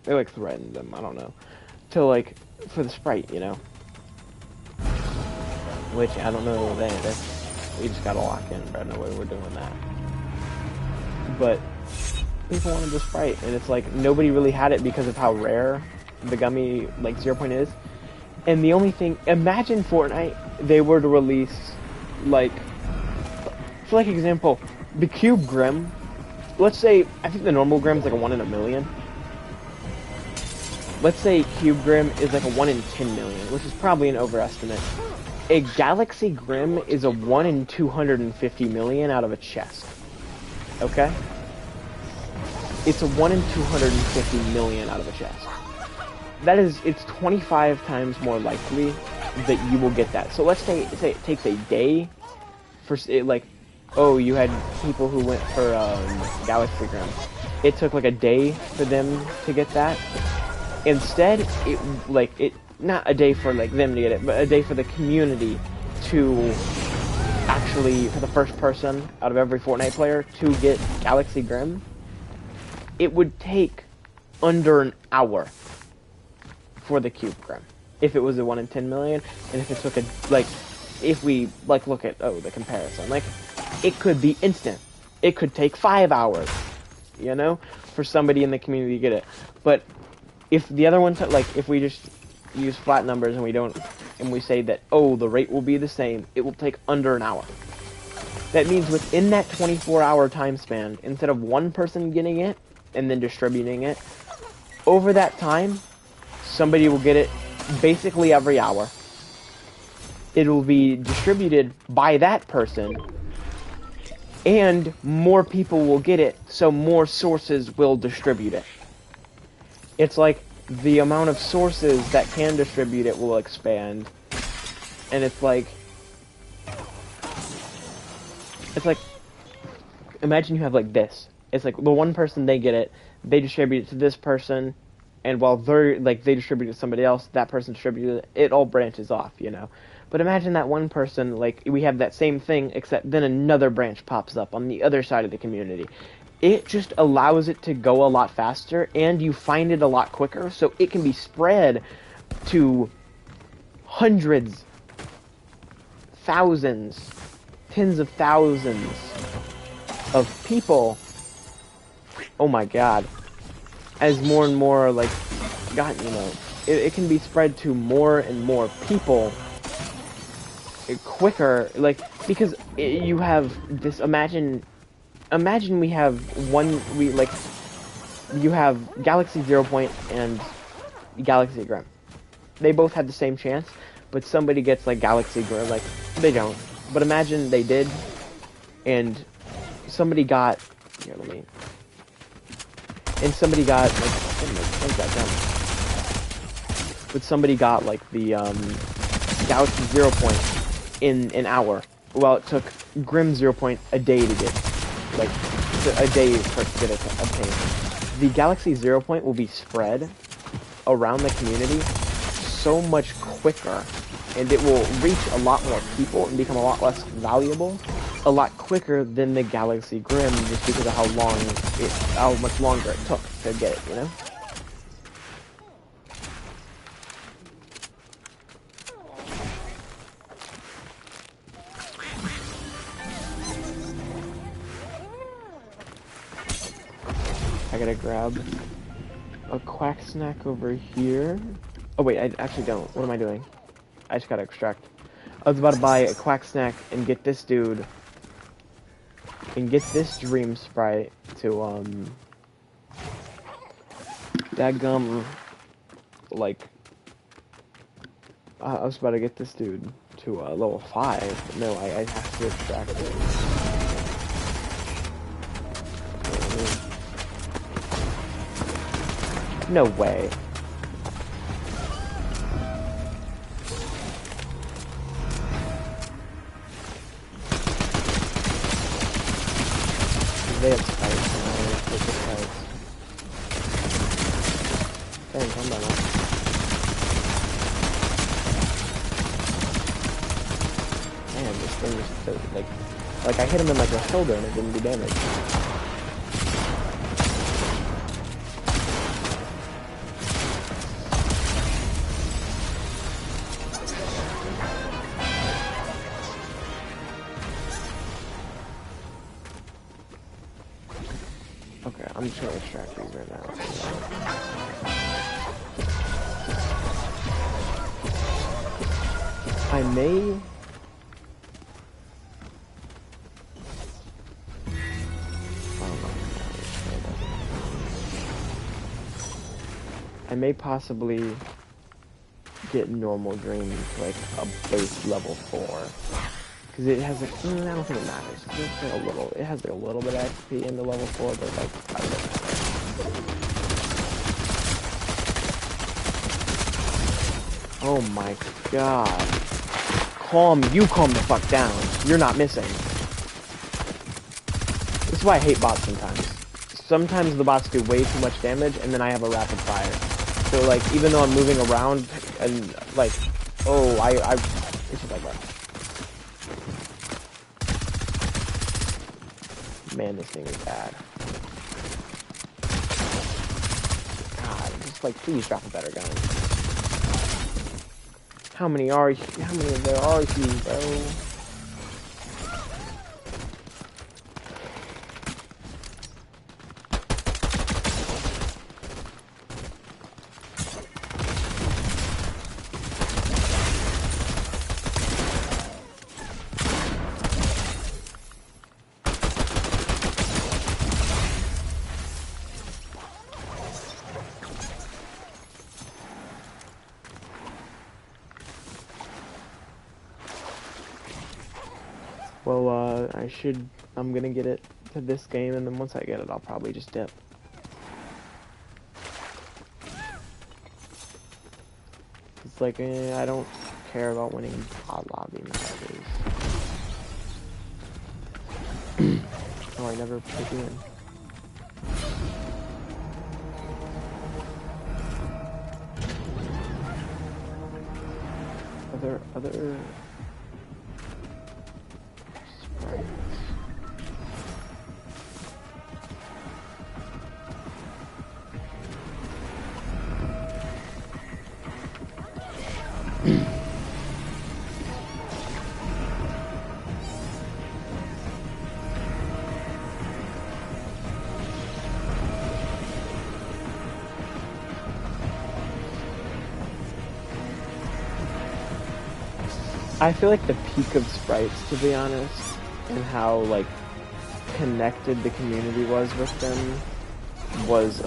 they like threatened them. I don't know. To like for the Sprite, you know. Which I don't know. We just gotta lock in. But no way we're doing that. But people wanted the Sprite, and it's like nobody really had it because of how rare the Gummy like 0 Point is. And the only thing, imagine Fortnite, they were to release like, for like example, the Cube Grim. Let's say I think the normal Grim's like a 1 in a million. Let's say Cube Grim is like a 1 in 10 million, which is probably an overestimate. A Galaxy Grim is a 1 in 250 million out of a chest. Okay? It's a 1 in 250 million out of a chest. That is, it's 25 times more likely that you will get that. So let's say it takes a day for, like, oh, you had people who went for Galaxy Grim. It took like a day for them to get that. Instead, not a day for like them to get it, but a day for the community to actually, for the first person out of every Fortnite player to get Galaxy Grim. It would take under an hour for the Cube Grim if it was a 1 in 10 million, and if it took if we look at the comparison, like it could be instant. It could take 5 hours, you know, for somebody in the community to get it. But if the other one, if we just use flat numbers and we say that, oh, the rate will be the same, it will take under an hour. That means within that 24-hour time span, instead of one person getting it and then distributing it, over that time, somebody will get it basically every hour. It will be distributed by that person, and more people will get it, so more sources will distribute it. It's like the amount of sources that can distribute it will expand, and it's like, imagine you have like this. It's like the one person, they get it, they distribute it to this person, and while they distribute it to somebody else, that person distributes it, it all branches off, you know. But imagine that one person, we have that same thing, except then another branch pops up on the other side of the community. It just allows it to go a lot faster, and you find it a lot quicker, so it can be spread to hundreds, thousands, tens of thousands of people. Oh my god. as more and more, like, God, you know, it can be spread to more and more people quicker, like, because you have this, imagine we have you have Galaxy 0 Point and Galaxy Grim. They both have the same chance, but somebody gets, like, Galaxy Grim, like, they don't. But imagine they did, and somebody got, here, let me, and somebody got, like, what is that done? But somebody got, like, the, Galaxy 0 Point in an hour, while it took Grim 0 Point a day to get, like, a day for it to get obtained. The Galaxy 0 Point will be spread around the community so much quicker, and it will reach a lot more people and become a lot less valuable a lot quicker than the Galaxy Grim, just because of how much longer it took to get it, you know? I gotta grab a quack snack over here. Oh wait, I actually don't. What am I doing? I just gotta extract. I was about to buy a quack snack and get this dude and get this dream sprite to dadgum, like, I was about to get this dude to level 5, but no, I have to extract it. No way. They have spikes, and I take the spikes. Dang, calm down. Man, this thing is so, like I hit him in, like, the shoulder and it didn't do damage. Okay, I'm just gonna extract these right now. I may... I may possibly get normal dream to, like, a base level 4. Because it has, like, I don't think it matters. It's like it has, like, a little bit of XP in the level 4, but, like, I don't know. Oh my god. You calm the fuck down. You're not missing. This is why I hate bots sometimes. Sometimes the bots do way too much damage, and then I have a rapid fire. So, like, even though I'm moving around, and, like, oh, it's just like that. Man, this thing is bad. God, just, like, please drop a better gun. How many of there are you, bro? Well, I'm gonna get it to this game, and then once I get it, I'll probably just dip. It's like, I don't care about winning pod lobby nowadays. Oh, I never put you in. Other I feel like the peak of sprites, to be honest, and how like connected the community was with them was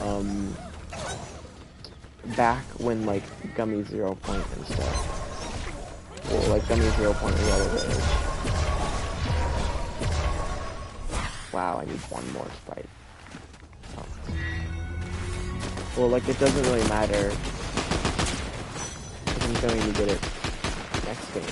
back when like Gummy 0 Point and stuff. Well, like Gummy 0 Point and Yellow Village. Wow, I need one more sprite. Oh. Well, like it doesn't really matter because I'm going to get it next game.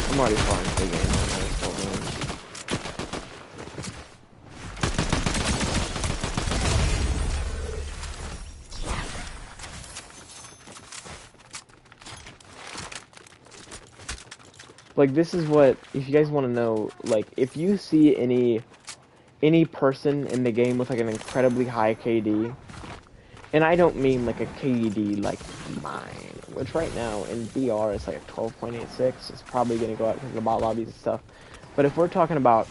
I'm already far into the game on this whole game. Like, this is what, if you guys want to know, like, if you see any person in the game with, like, an incredibly high KD, and I don't mean, like, a KD like mine, which right now in VR is, like, a 12.86. It's probably going to go out because of the bot lobbies and stuff. But if we're talking about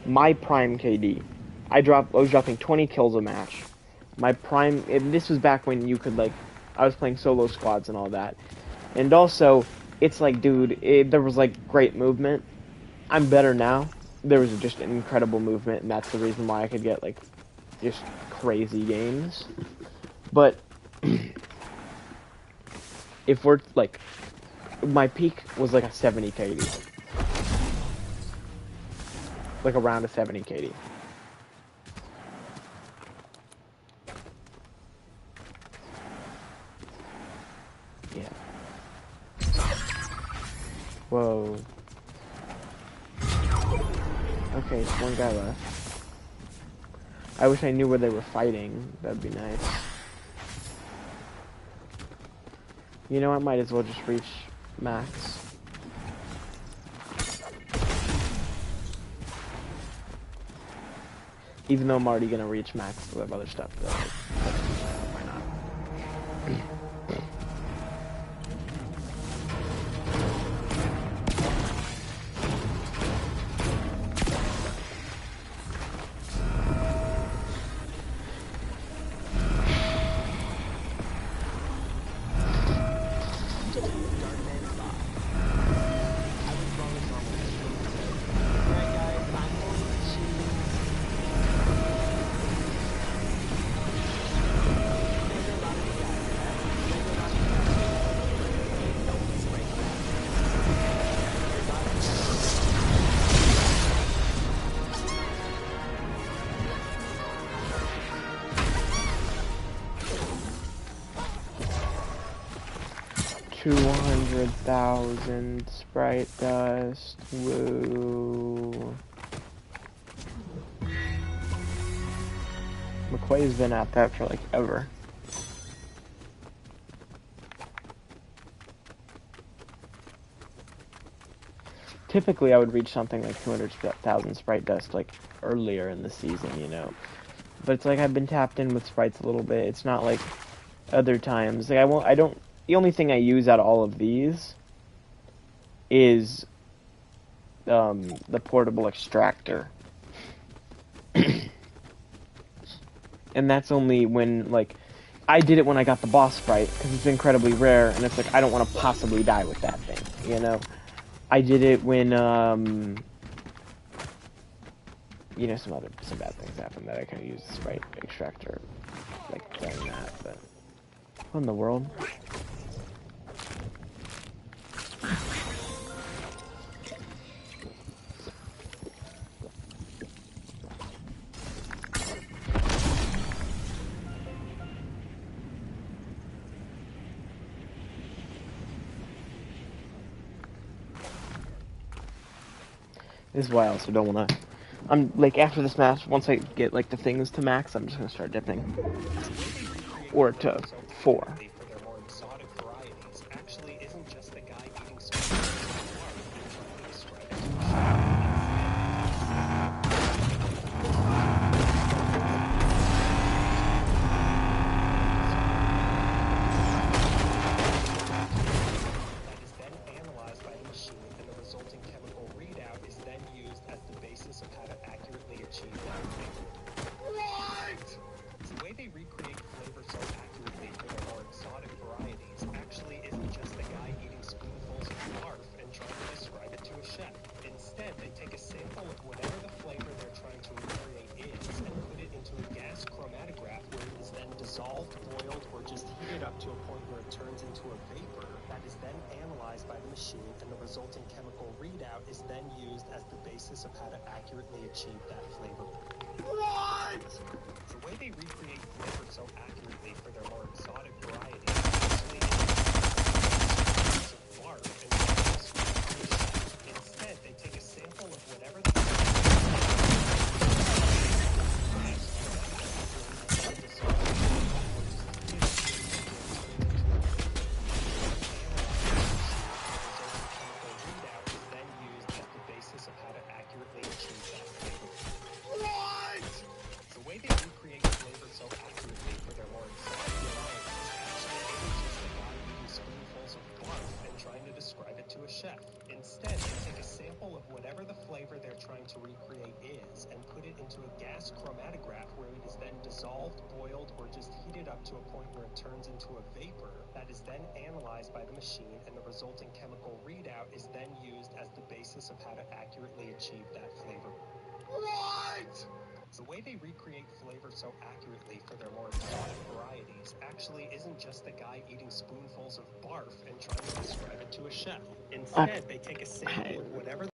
my prime KD, I was dropping 20 kills a match. My prime, and this was back when you could, like, I was playing solo squads and all that. And also, it's like, dude, there was, like, great movement. I'm better now. There was just an incredible movement, and that's the reason why I could get, like, just crazy games. But, if we're, like, my peak was, like, a 70 KD. Like, around a 70 KD. Yeah. Whoa. Okay, it's one guy left. I wish I knew where they were fighting. That'd be nice. You know, I might as well just reach max. Even though I'm already gonna reach max with other stuff, though. Why not? 200,000 sprite dust. Woo. McQuay's been at that for like ever. Typically, I would reach something like 200,000 sprite dust like earlier in the season, you know. But it's like I've been tapped in with sprites a little bit. It's not like other times. Like I don't. The only thing I use out of all of these is the portable extractor. And that's only when, like, I did it when I got the boss sprite, because it's incredibly rare, and it's like, I don't want to possibly die with that thing, you know? I did it when, you know, some bad things happened that I could use the sprite extractor, like, playing that, but... What in the world? This is why I also don't wanna... I'm, like, after this match, once I get, like, the things to max, I'm just gonna start dipping. Or to 4. analyzed by the machine, and the resulting chemical readout is then used as the basis of how to accurately achieve that flavor. What? The way they recreate flavor so accurately for their more exotic varieties actually is barf and instead they take a sample of whatever the of how to accurately achieve that flavor. What? The way they recreate flavor so accurately for their more exotic varieties actually isn't just a guy eating spoonfuls of barf and trying to describe it to a chef. Instead, they take a sample of whatever the flavor they're trying to recreate is and put it into a gas chromatograph where it is then dissolved, boiled, or just heated up to a point where it turns into a vapor that is then analyzed by the machine, and the resulting chemical readout is then used as the basis of how to accurately achieve that flavor. What? The way they recreate flavor so accurately for their more exotic varieties actually isn't just a guy eating spoonfuls of barf and trying to describe it to a chef. Instead, they take a sample of whatever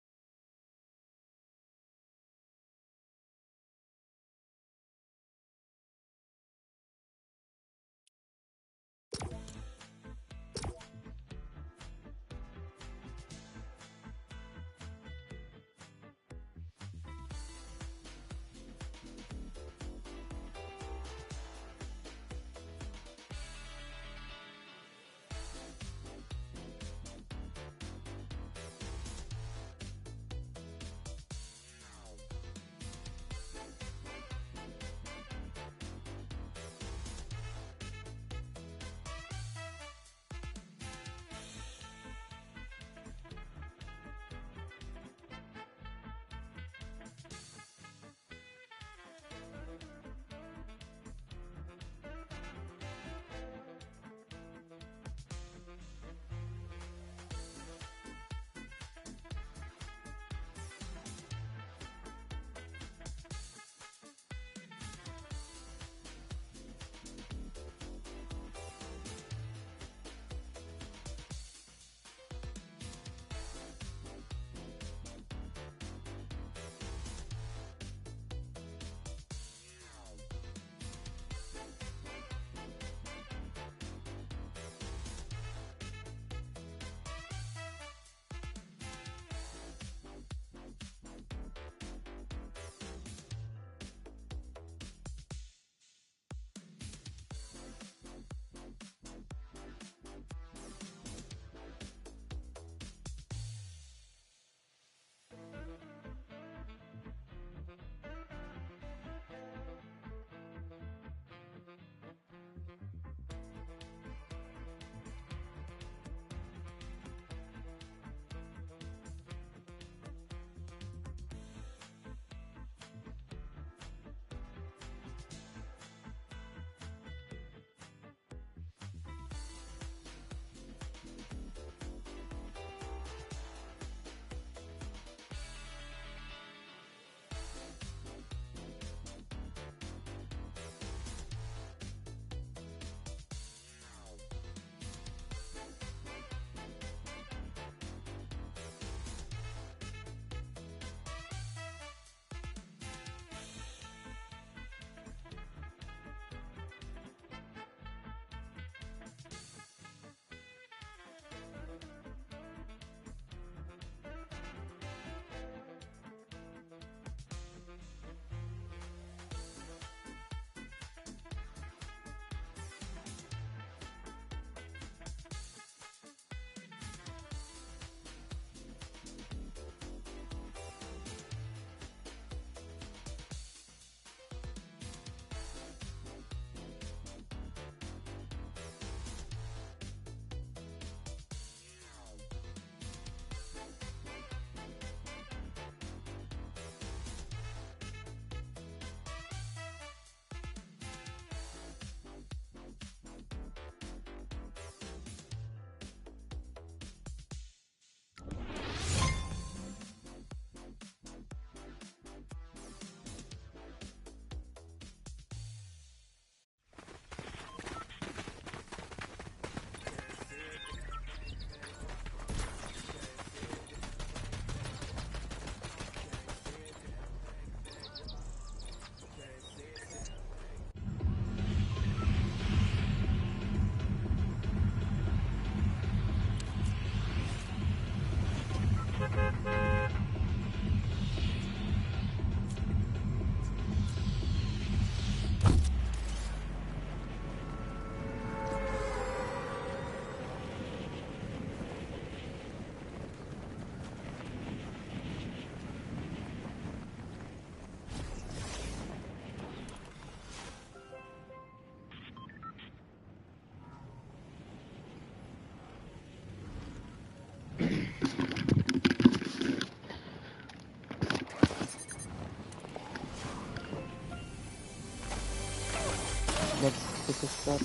let's take a step.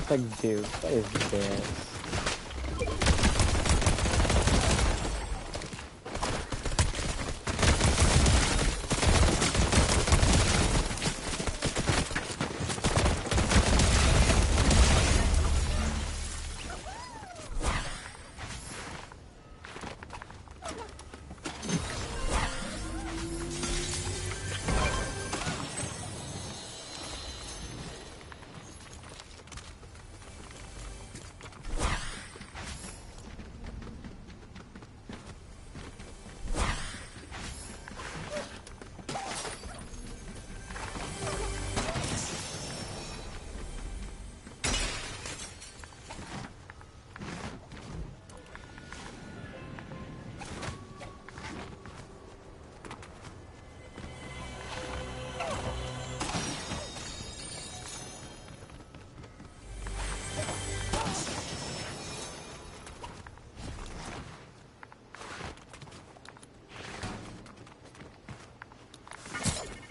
Like, dude, what is this?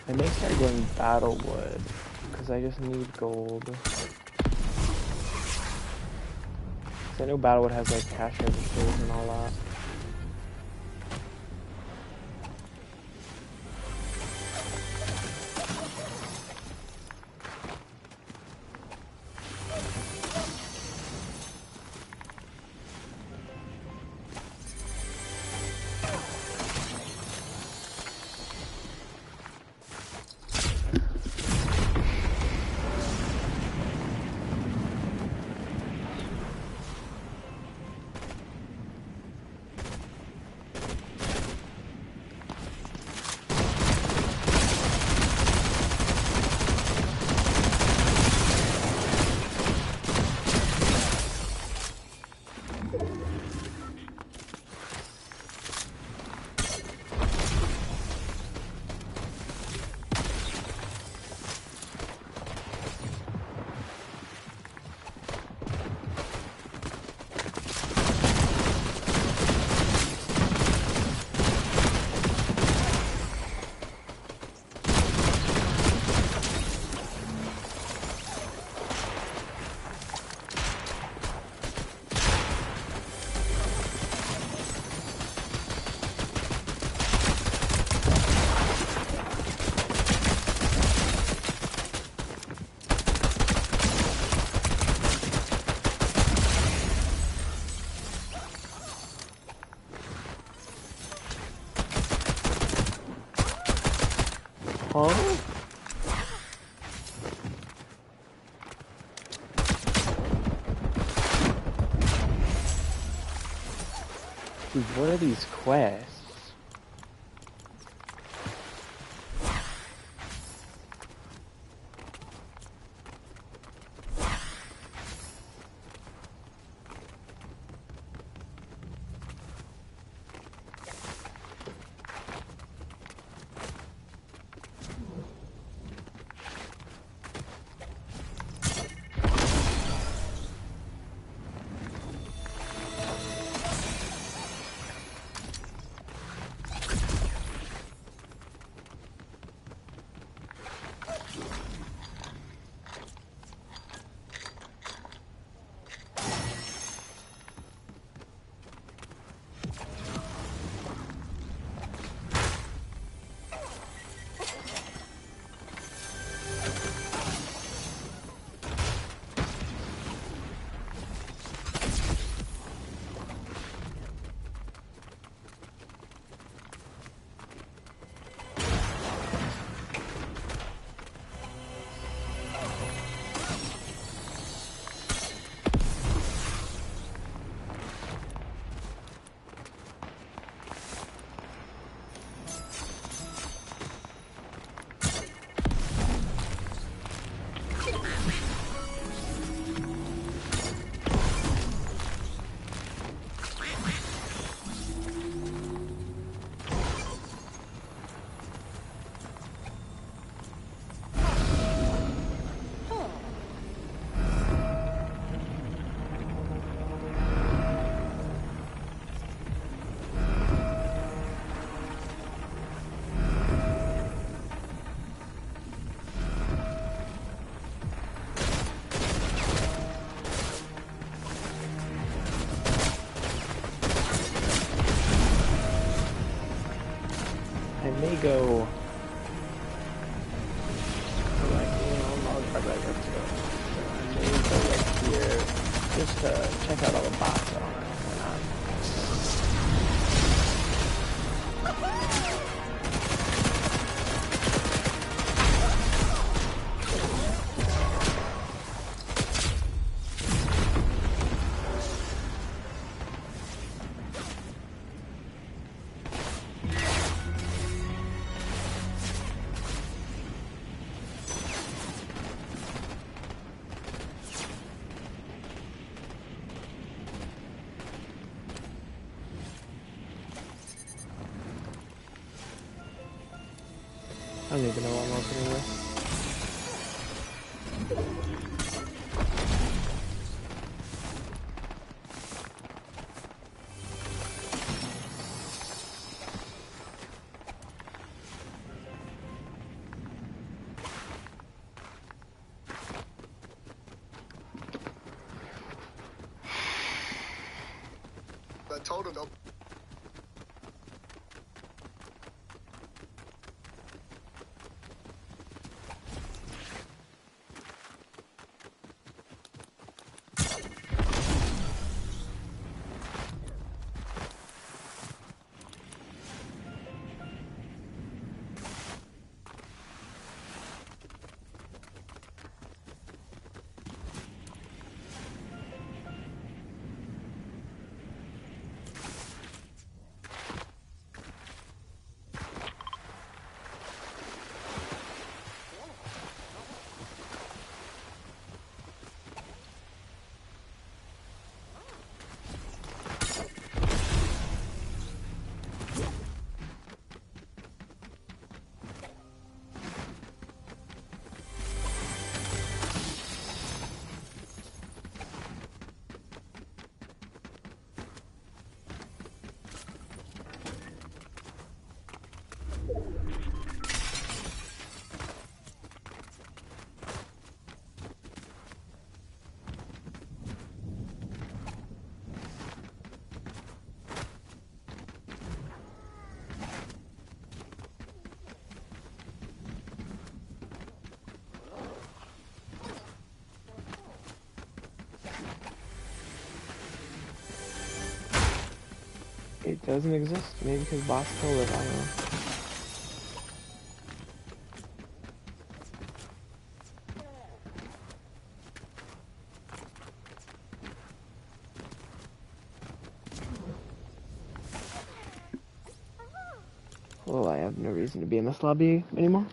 I may start going Battlewood, because I just need gold. 'Cause I know Battlewood has like cash registers and all that. Huh? Dude, what are these quests? may go. Like, let's go. So I may go right here just to check out all the bots on it. I don't even know why I'm opening this. I told him to. It doesn't exist. Maybe because bots killed it. I don't know. Well, I have no reason to be in this lobby anymore.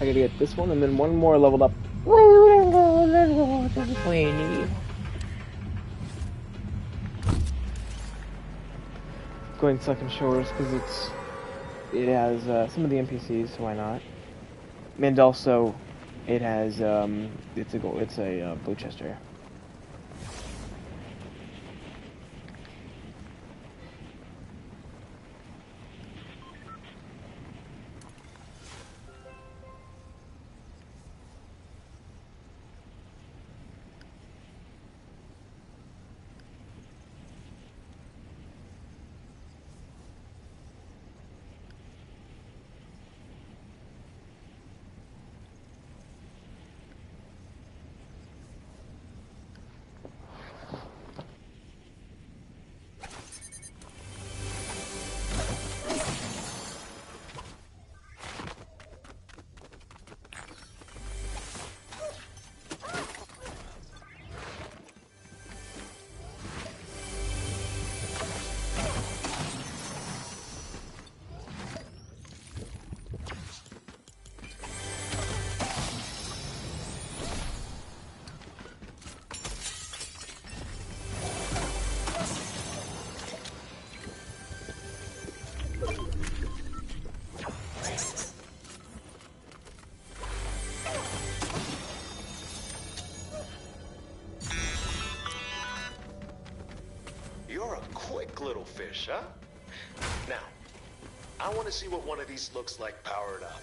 I gotta get this one and then one more leveled up. That's what I need. Going Second Shores because it has some of the NPCs, so why not? And also, it has it's a blue chester. You're a quick little fish, huh? Now, I want to see what one of these looks like powered up.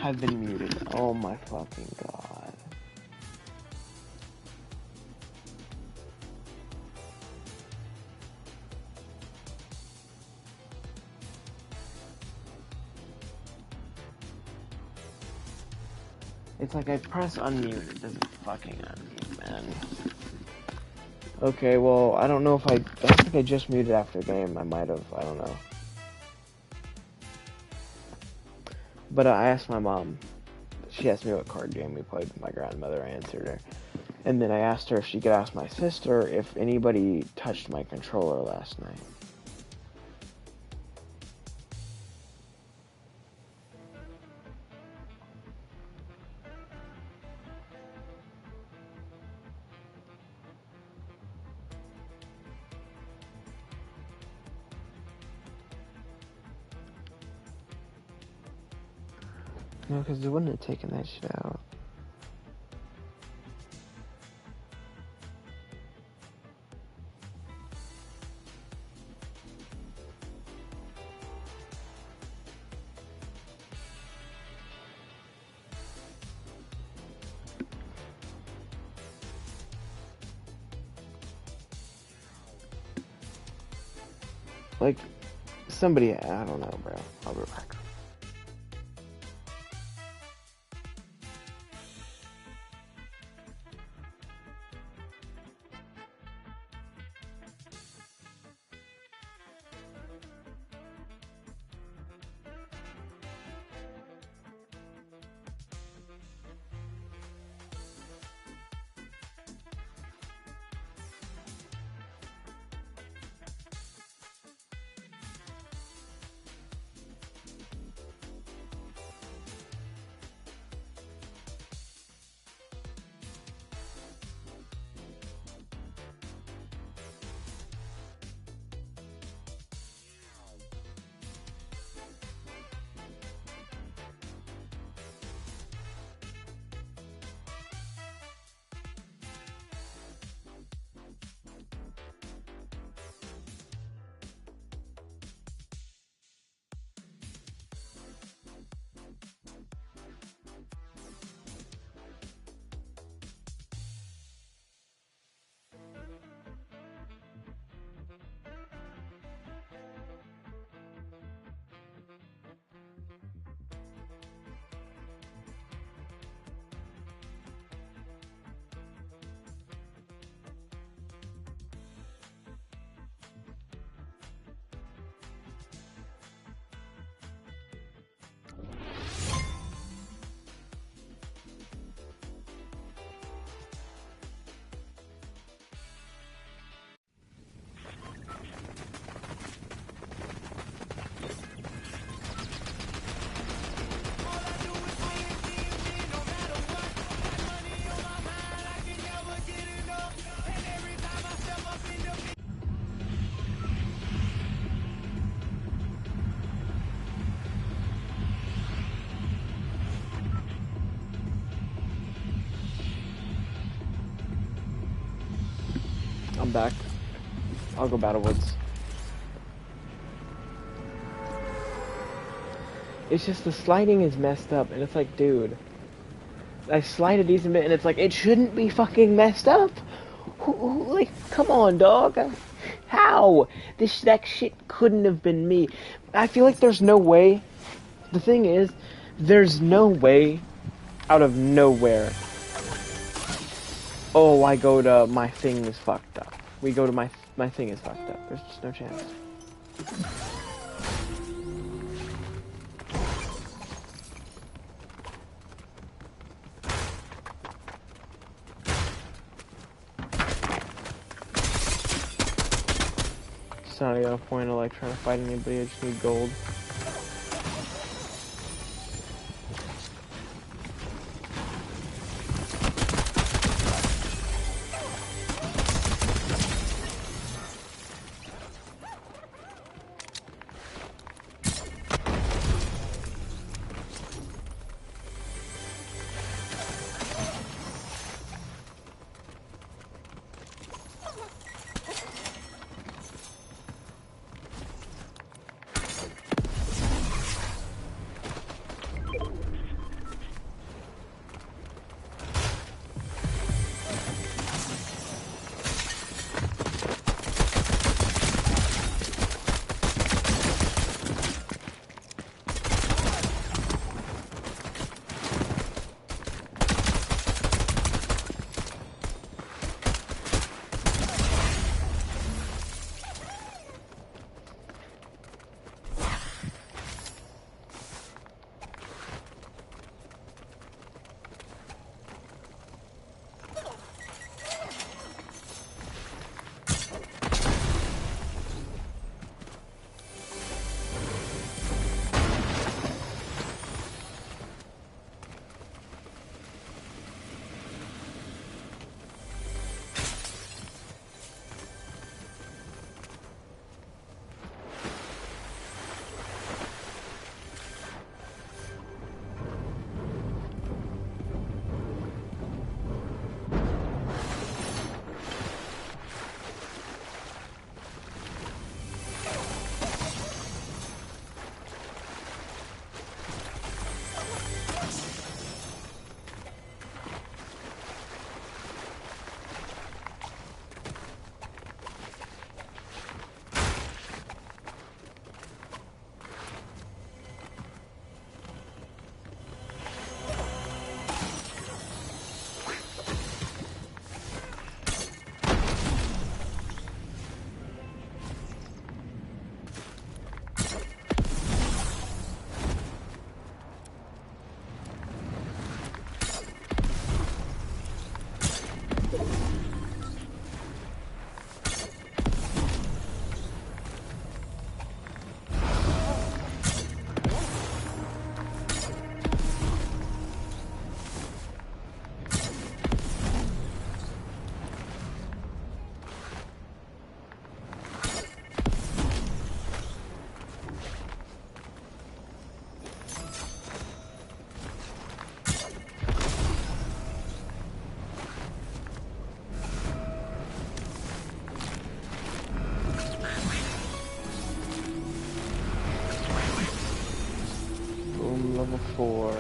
I've been muted. Oh my fucking god. It's like I press unmute, it doesn't fucking unmute, man. Okay, well, I don't know if I think I just muted after game. I might have, I don't know. But I asked my mom. She asked me what card game we played with my grandmother. I answered her. And then I asked her if she could ask my sister if anybody touched my controller last night. No, because they wouldn't have taken that shit out. Like, somebody, I don't know, bro. I'll be back. I'm back. I'll go Battle Woods. It's just the sliding is messed up, and it's like, dude, I slide a decent bit, and it's like, it shouldn't be fucking messed up. Like, come on, dog. How? That shit couldn't have been me. I feel like there's no way. The thing is, there's no way out of nowhere. Oh, I go to my thing is fucked up. We go to my thing is fucked up. There's just no chance. It's not even a point of like trying to fight anybody. I just need gold. for...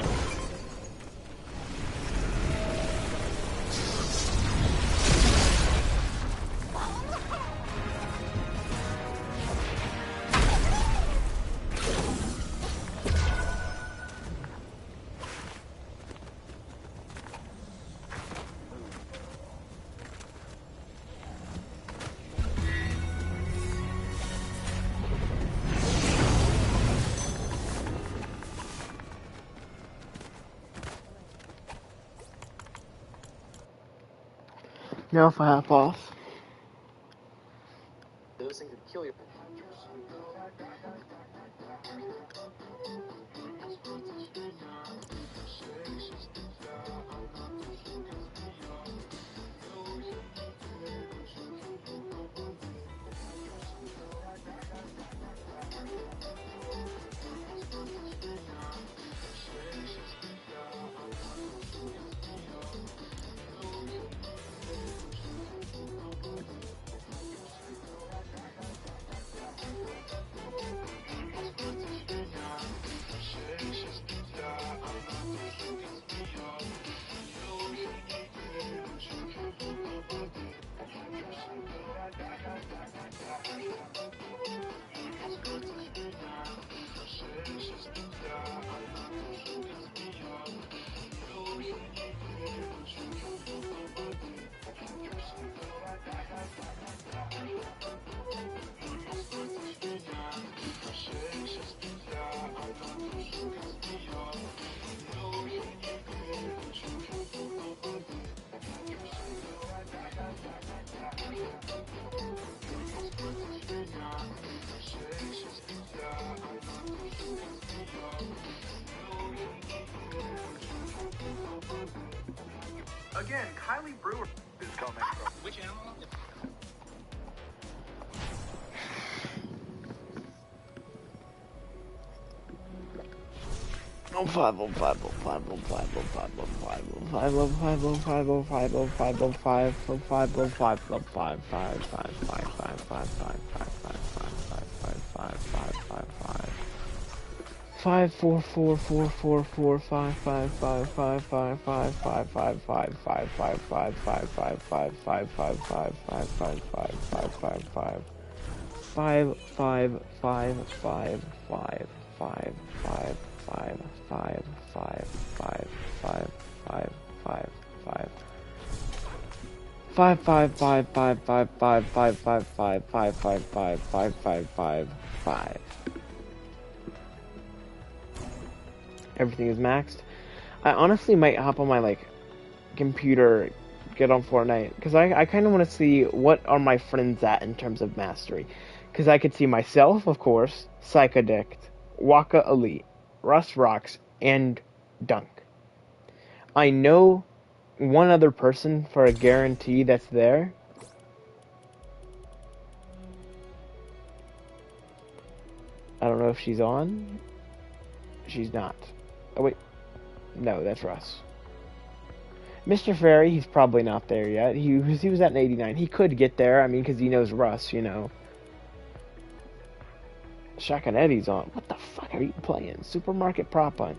Now if I hop off. Those things could kill you. Again, Kylie Brewer is coming from. Which animal? Oh, 5. Everything is maxed. I honestly might hop on my computer, get on Fortnite, because I kind of want to see what are my friends at in terms of mastery. Because I could see myself, of course, Psychodict, Waka Elite, Russ Rocks, and Dunk. I know one other person for a guarantee that's there. I don't know if she's on. She's not. Oh, wait. No, that's Russ. Mr. Ferry, he's probably not there yet. He was at an 89. He could get there, I mean, because he knows Russ, you know. Shotgun Eddie's on. What the fuck are you playing? Supermarket Prop Hunt.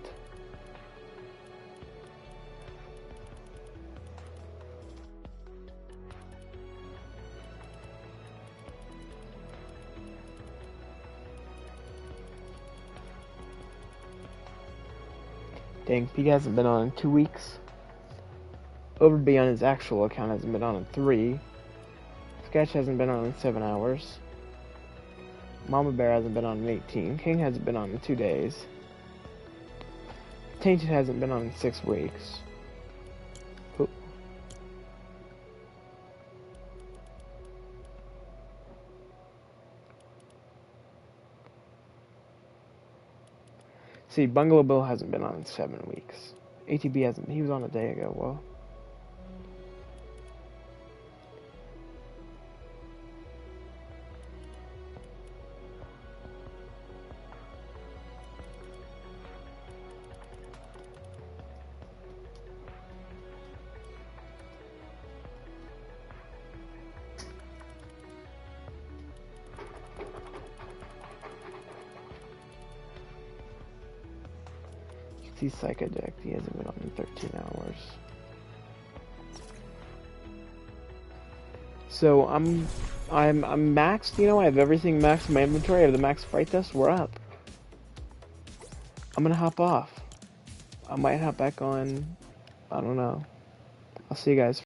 Dang, Pete hasn't been on in 2 weeks. Overby on his actual account hasn't been on in 3. Sketch hasn't been on in 7 hours. Mama Bear hasn't been on in 18. King hasn't been on in 2 days. Tainted hasn't been on in 6 weeks. Ooh. See, Bungalow Bill hasn't been on in 7 weeks. ATB hasn't. He was on a day ago. Well. See Psychodick, he hasn't been on in 13 hours. So I'm maxed, you know, I have everything maxed in my inventory, I have the max sprite test, we're up. I'm gonna hop off. I might hop back on, I don't know. I'll see you guys.